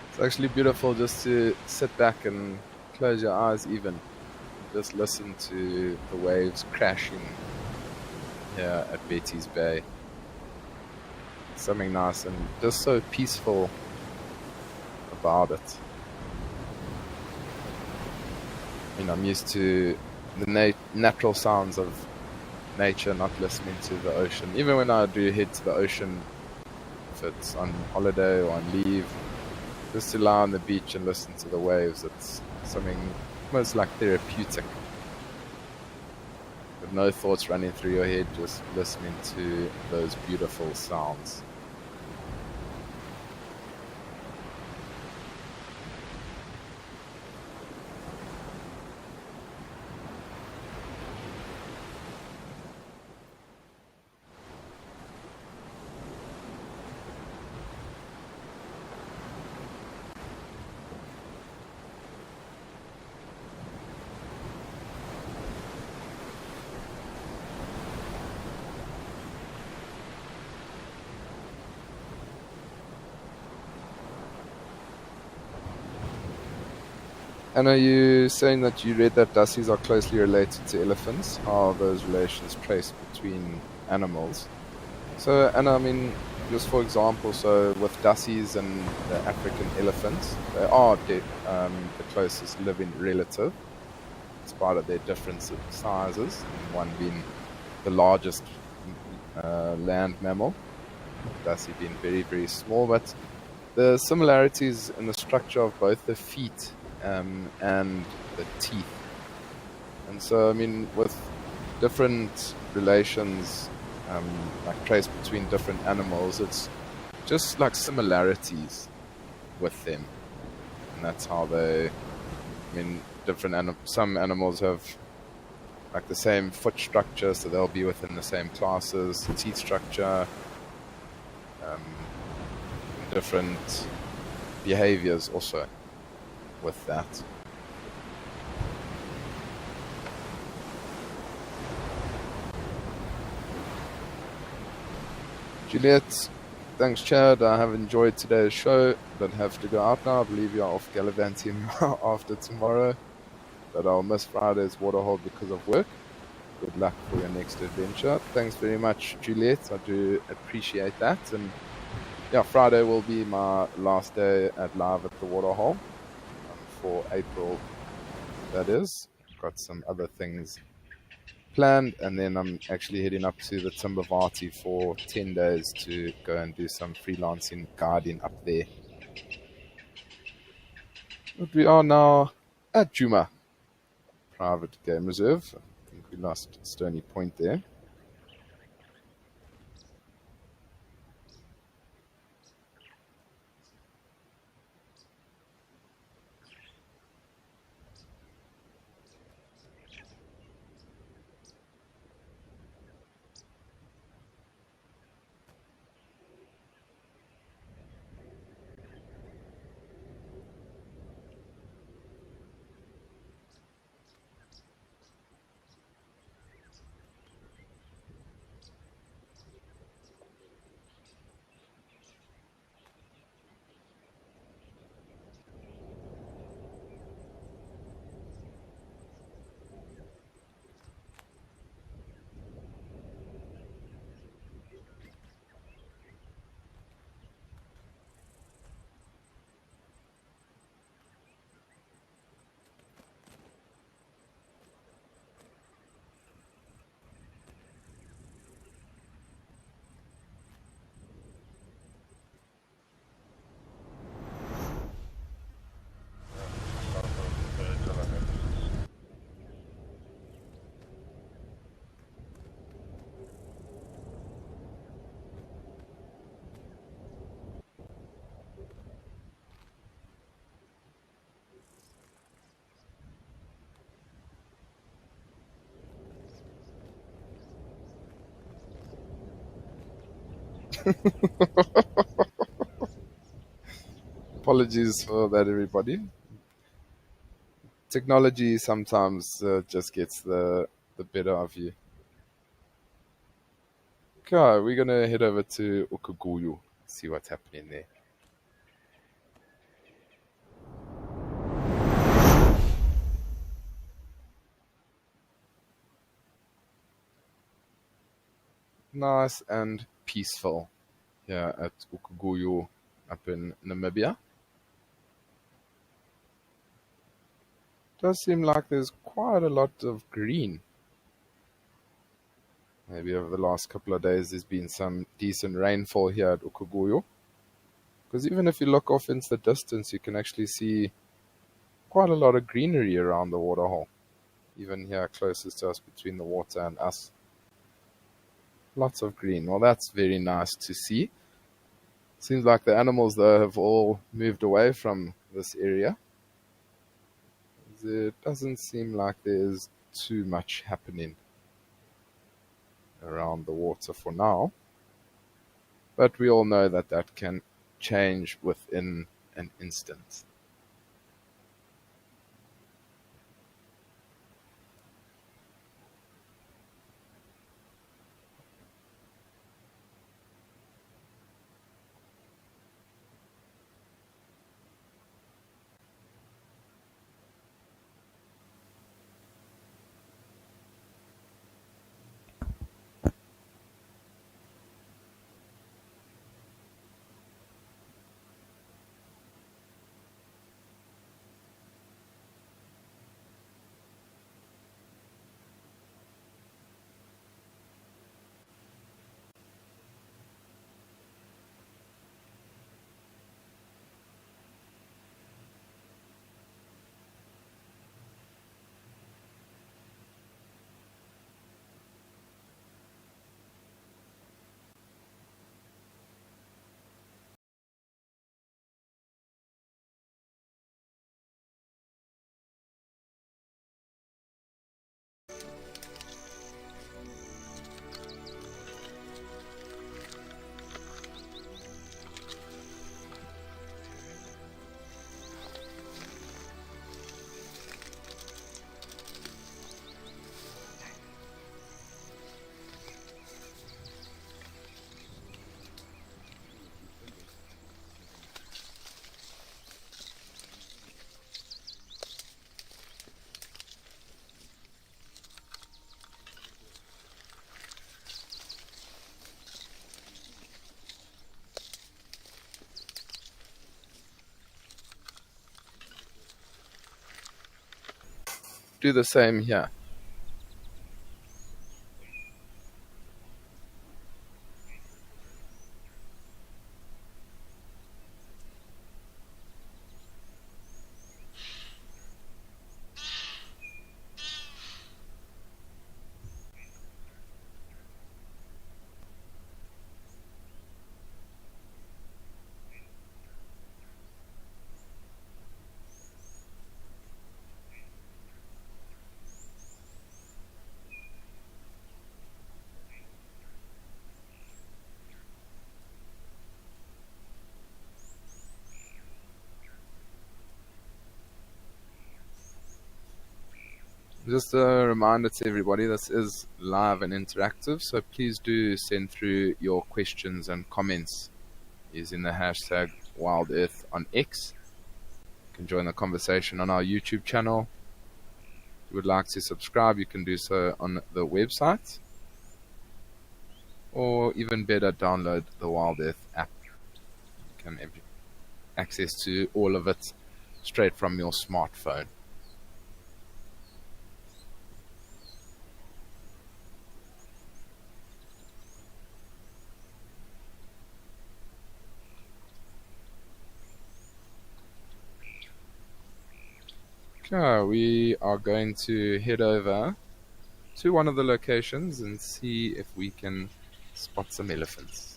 It's actually beautiful just to sit back and close your eyes even. Just listen to the waves crashing here at Betty's Bay. Something nice and just so peaceful about it. I mean, I'm used to the natural sounds of nature, not listening to the ocean. Even when I do head to the ocean, if it's on holiday or on leave, just to lie on the beach and listen to the waves, it's something almost like therapeutic. With no thoughts running through your head, just listening to those beautiful sounds. And are you saying that you read that Dussies are closely related to elephants? How are those relations traced between animals? So, and I mean, just for example, so with Dussies and the African elephants, they are the closest living relative, in spite of their different sizes, one being the largest land mammal, Dussie being very, very small, but the similarities in the structure of both the feet and the teeth. And so, I mean, with different relations, like traced between different animals, it's just like similarities with them. And that's how they, I mean, some animals have like the same foot structure, so they'll be within the same classes, teeth structure, different behaviors also with that. Juliet, Thanks, Chad. I have enjoyed today's show, but have to go out now. I believe you're off gallivanting after tomorrow, but I'll miss Friday's waterhole because of work. Good luck for your next adventure. Thanks very much, Juliet. I do appreciate that. And yeah, Friday will be my last day at live at the waterhole for April. That is. Got some other things planned, and then I'm actually heading up to the Timbavati for 10 days to go and do some freelancing guiding up there. But we are now at Juma Private Game Reserve. I think we lost Stony Point there. Apologies for that, everybody. Technology sometimes just gets the better of you. Okay, we're going to head over to Ukuguyu, see what's happening there. Nice and peaceful here at Ukuguyu up in Namibia. Does seem like there's quite a lot of green. Maybe over the last couple of days there's been some decent rainfall here at Ukuguyu. Because even if you look off into the distance, you can actually see quite a lot of greenery around the waterhole. Even here closest to us, between the water and us. Lots of green. Well, that's very nice to see. Seems like the animals, though, have all moved away from this area. It doesn't seem like there's too much happening around the water for now. But we all know that that can change within an instant. do the same here. Just a reminder to everybody, this is live and interactive, so please do send through your questions and comments using the hashtag WildEarth on X. You can join the conversation on our YouTube channel. If you would like to subscribe, you can do so on the website, or even better, download the WildEarth app. You can have access to all of it straight from your smartphone. Okay, we are going to head over to one of the locations and see if we can spot some elephants.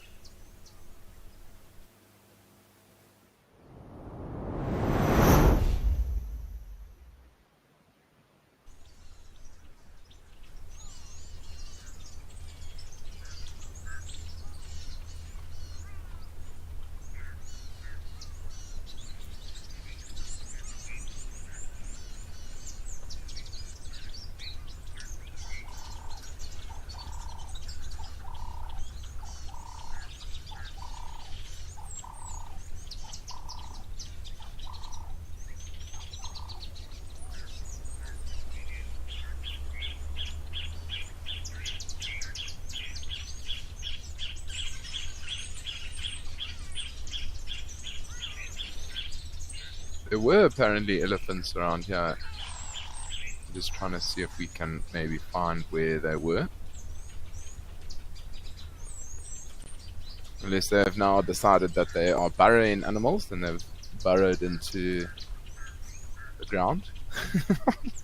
There were apparently elephants around here. Just trying to see if we can maybe find where they were. Unless they have now decided that they are burrowing animals, then they've burrowed into the ground. Which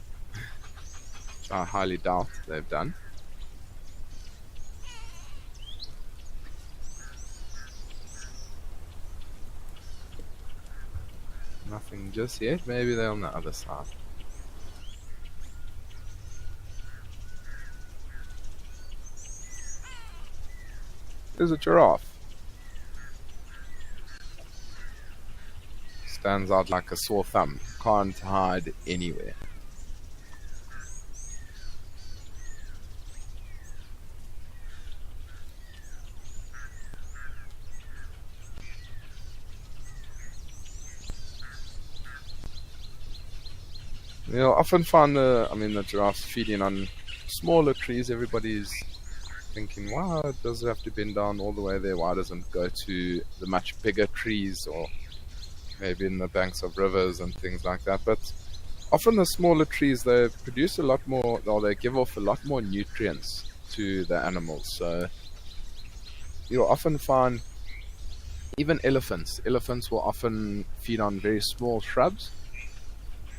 I highly doubt they've done. Nothing just yet. Maybe they're on the other side. There's a giraffe. Stands out like a sore thumb. Can't hide anywhere. You'll often find the giraffes feeding on smaller trees. Everybody's thinking, wow, does it have to bend down all the way there? Why doesn't it go to the much bigger trees, or maybe in the banks of rivers and things like that? But often the smaller trees, they produce a lot more, or they give off a lot more nutrients to the animals. So you'll often find even elephants will often feed on very small shrubs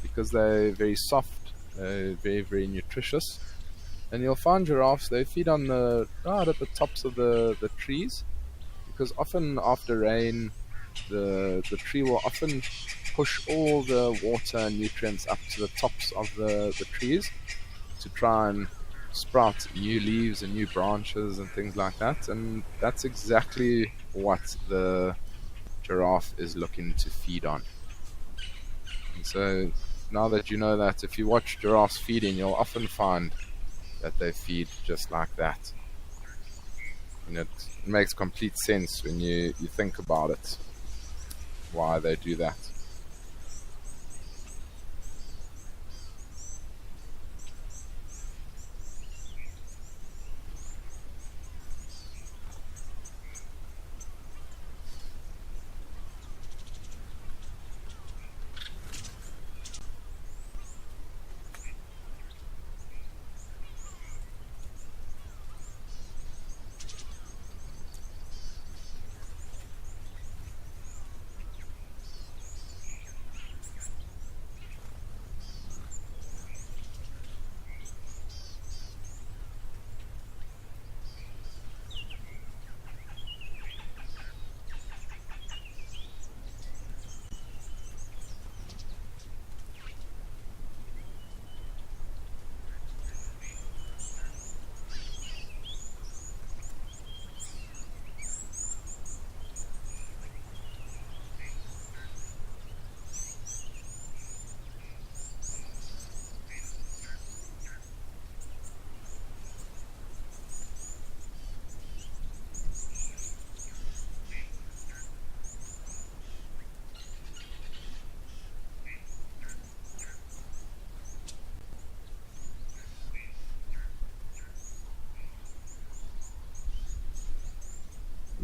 because they're very soft, very, very nutritious. And you'll find giraffes, they feed on right at the tops of the trees, because often after rain, the tree will often push all the water and nutrients up to the tops of the trees to try and sprout new leaves and new branches and things like that. And that's exactly what the giraffe is looking to feed on. And so now that you know that, if you watch giraffes feeding, you'll often find that they feed just like that. And it makes complete sense when you think about it, why they do that.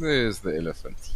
There's the elephant.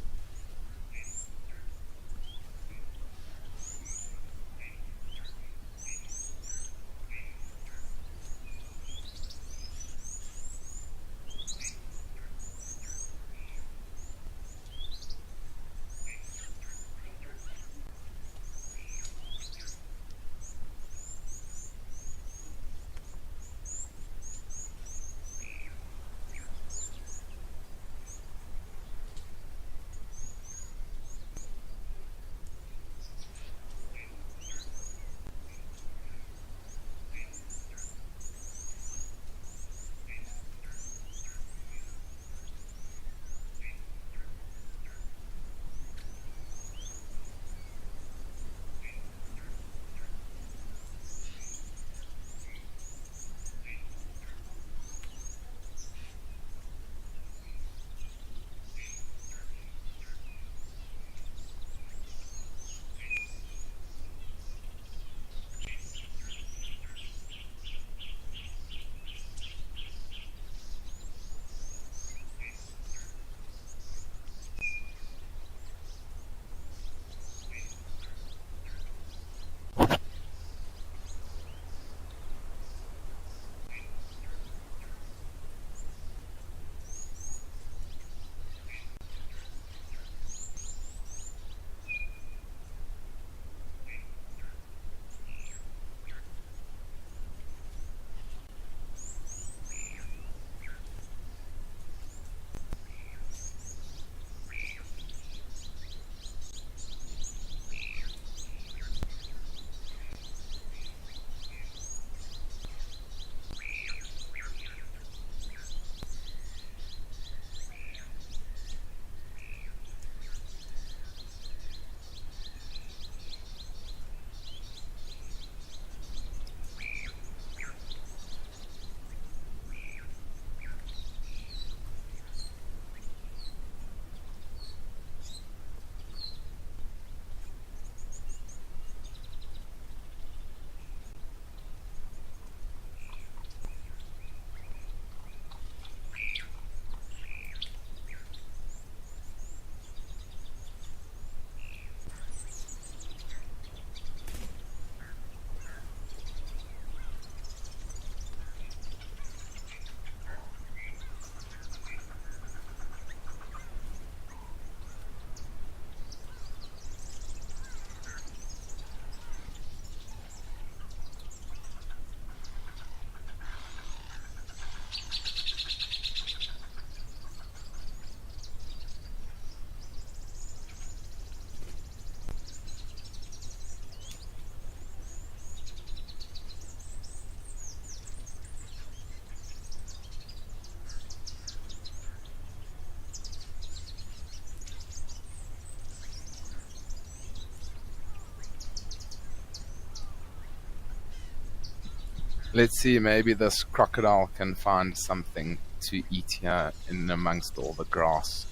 Let's see, maybe this crocodile can find something to eat here in amongst all the grass.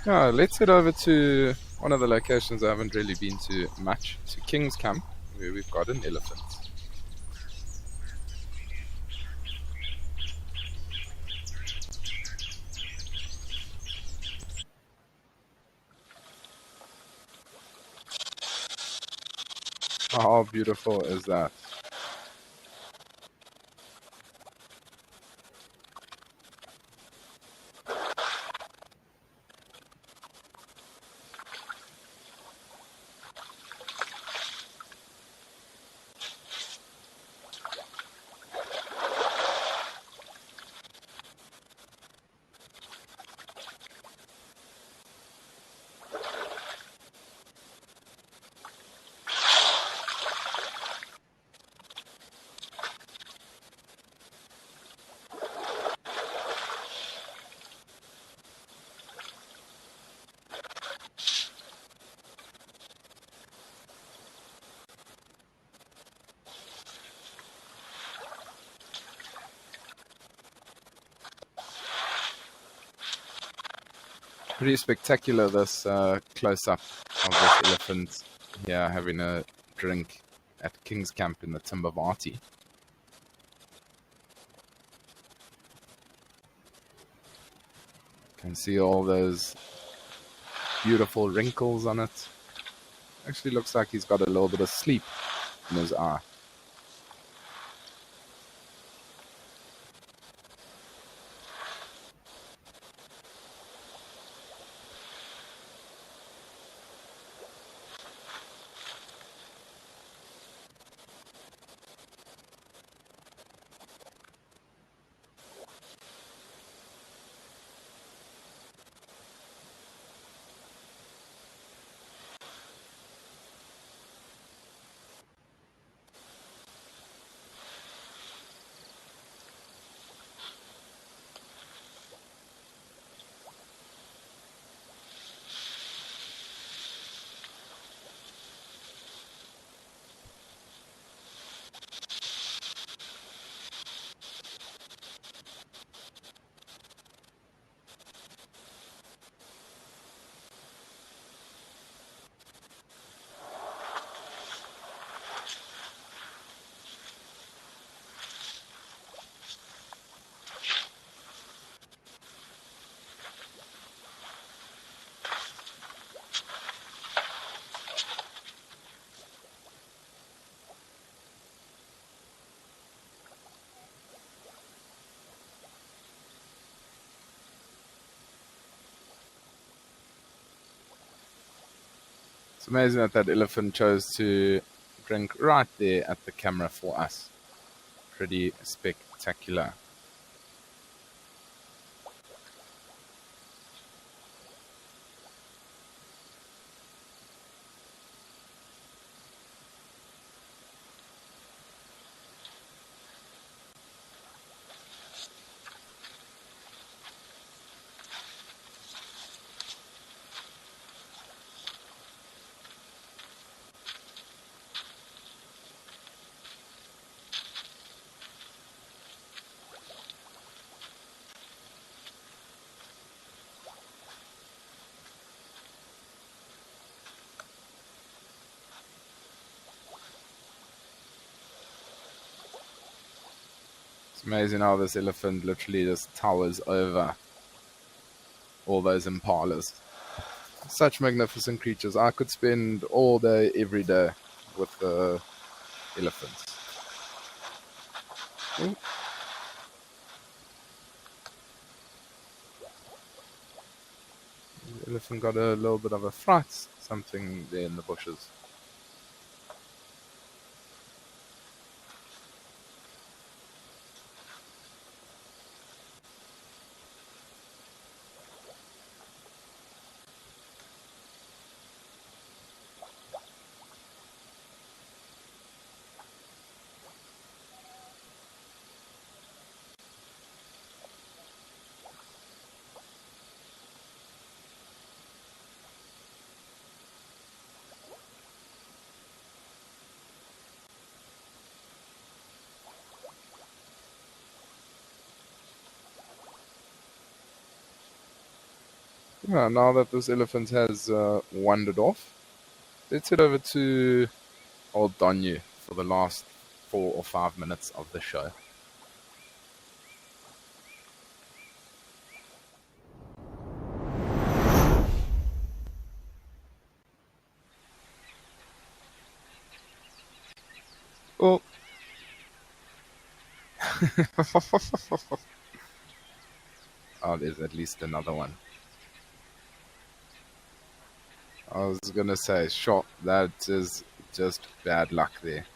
Yeah, let's head over to one of the locations I haven't really been to much, to King's Camp, where we've got an elephant. How beautiful is that? Pretty spectacular, this close-up of this elephant here having a drink at King's Camp in the Timbavati. Can see all those beautiful wrinkles on it. Actually looks like he's got a little bit of sleep in his eye. It's amazing that that elephant chose to drink right there at the camera for us. Pretty spectacular. It's amazing how this elephant literally just towers over all those impalas. Such magnificent creatures. I could spend all day, every day with the elephants. Ooh. The elephant got a little bit of a fright, something there in the bushes. Yeah, now that this elephant has wandered off, let's head over to old Donyu for the last 4 or 5 minutes of the show. Oh. Oh, there's at least another one. I was gonna say, sure, that is just bad luck there.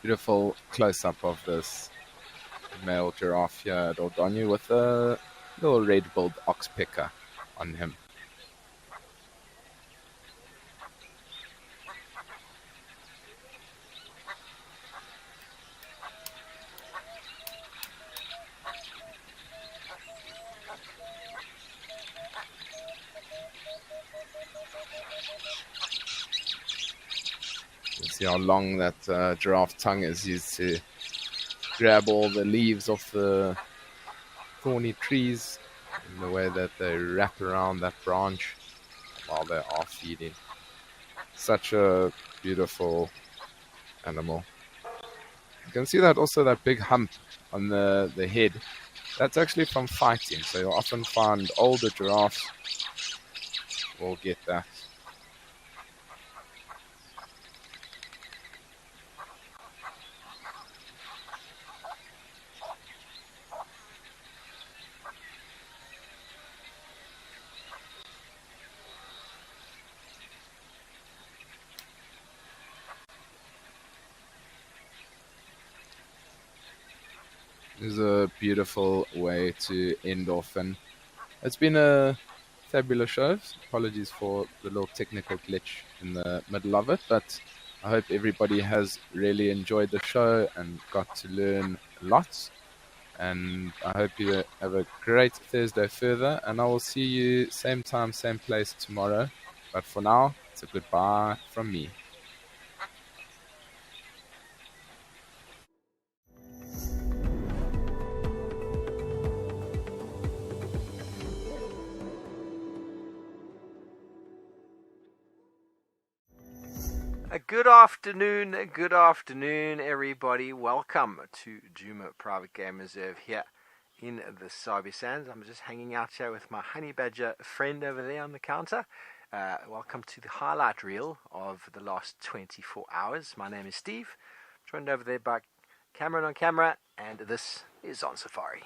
Beautiful close-up of this male giraffe here at Ordonio with a little red-billed oxpecker on him. You see how long that giraffe tongue is used to grab all the leaves off the thorny trees in the way that they wrap around that branch while they are feeding. Such a beautiful animal. You can see that also that big hump on the head. That's actually from fighting. So you'll often find older giraffes will get that. This is a beautiful way to end off, and it's been a fabulous show. Apologies for the little technical glitch in the middle of it, but I hope everybody has really enjoyed the show and got to learn lots. And I hope you have a great Thursday further, and I will see you same time, same place tomorrow. But for now, it's a goodbye from me. Good afternoon, everybody. Welcome to Juma Private Game Reserve here in the Sabi Sands. I'm just hanging out here with my honey badger friend over there on the counter. Welcome to the highlight reel of the last 24 hours. My name is Steve, joined over there by Cameron on camera, and this is On Safari.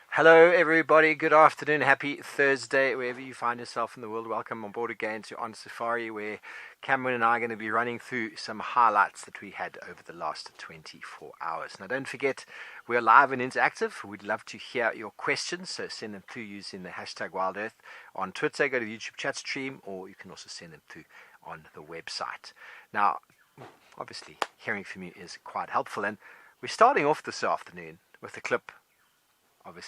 Hello everybody, good afternoon, happy Thursday, wherever you find yourself in the world. Welcome on board again to On Safari, where Cameron and I are going to be running through some highlights that we had over the last 24 hours. Now don't forget, we're live and interactive. We'd love to hear your questions, so send them through using the hashtag WildEarth. On Twitter, go to the YouTube chat stream, or you can also send them through on the website. Now, obviously, hearing from you is quite helpful, and we're starting off this afternoon with a clip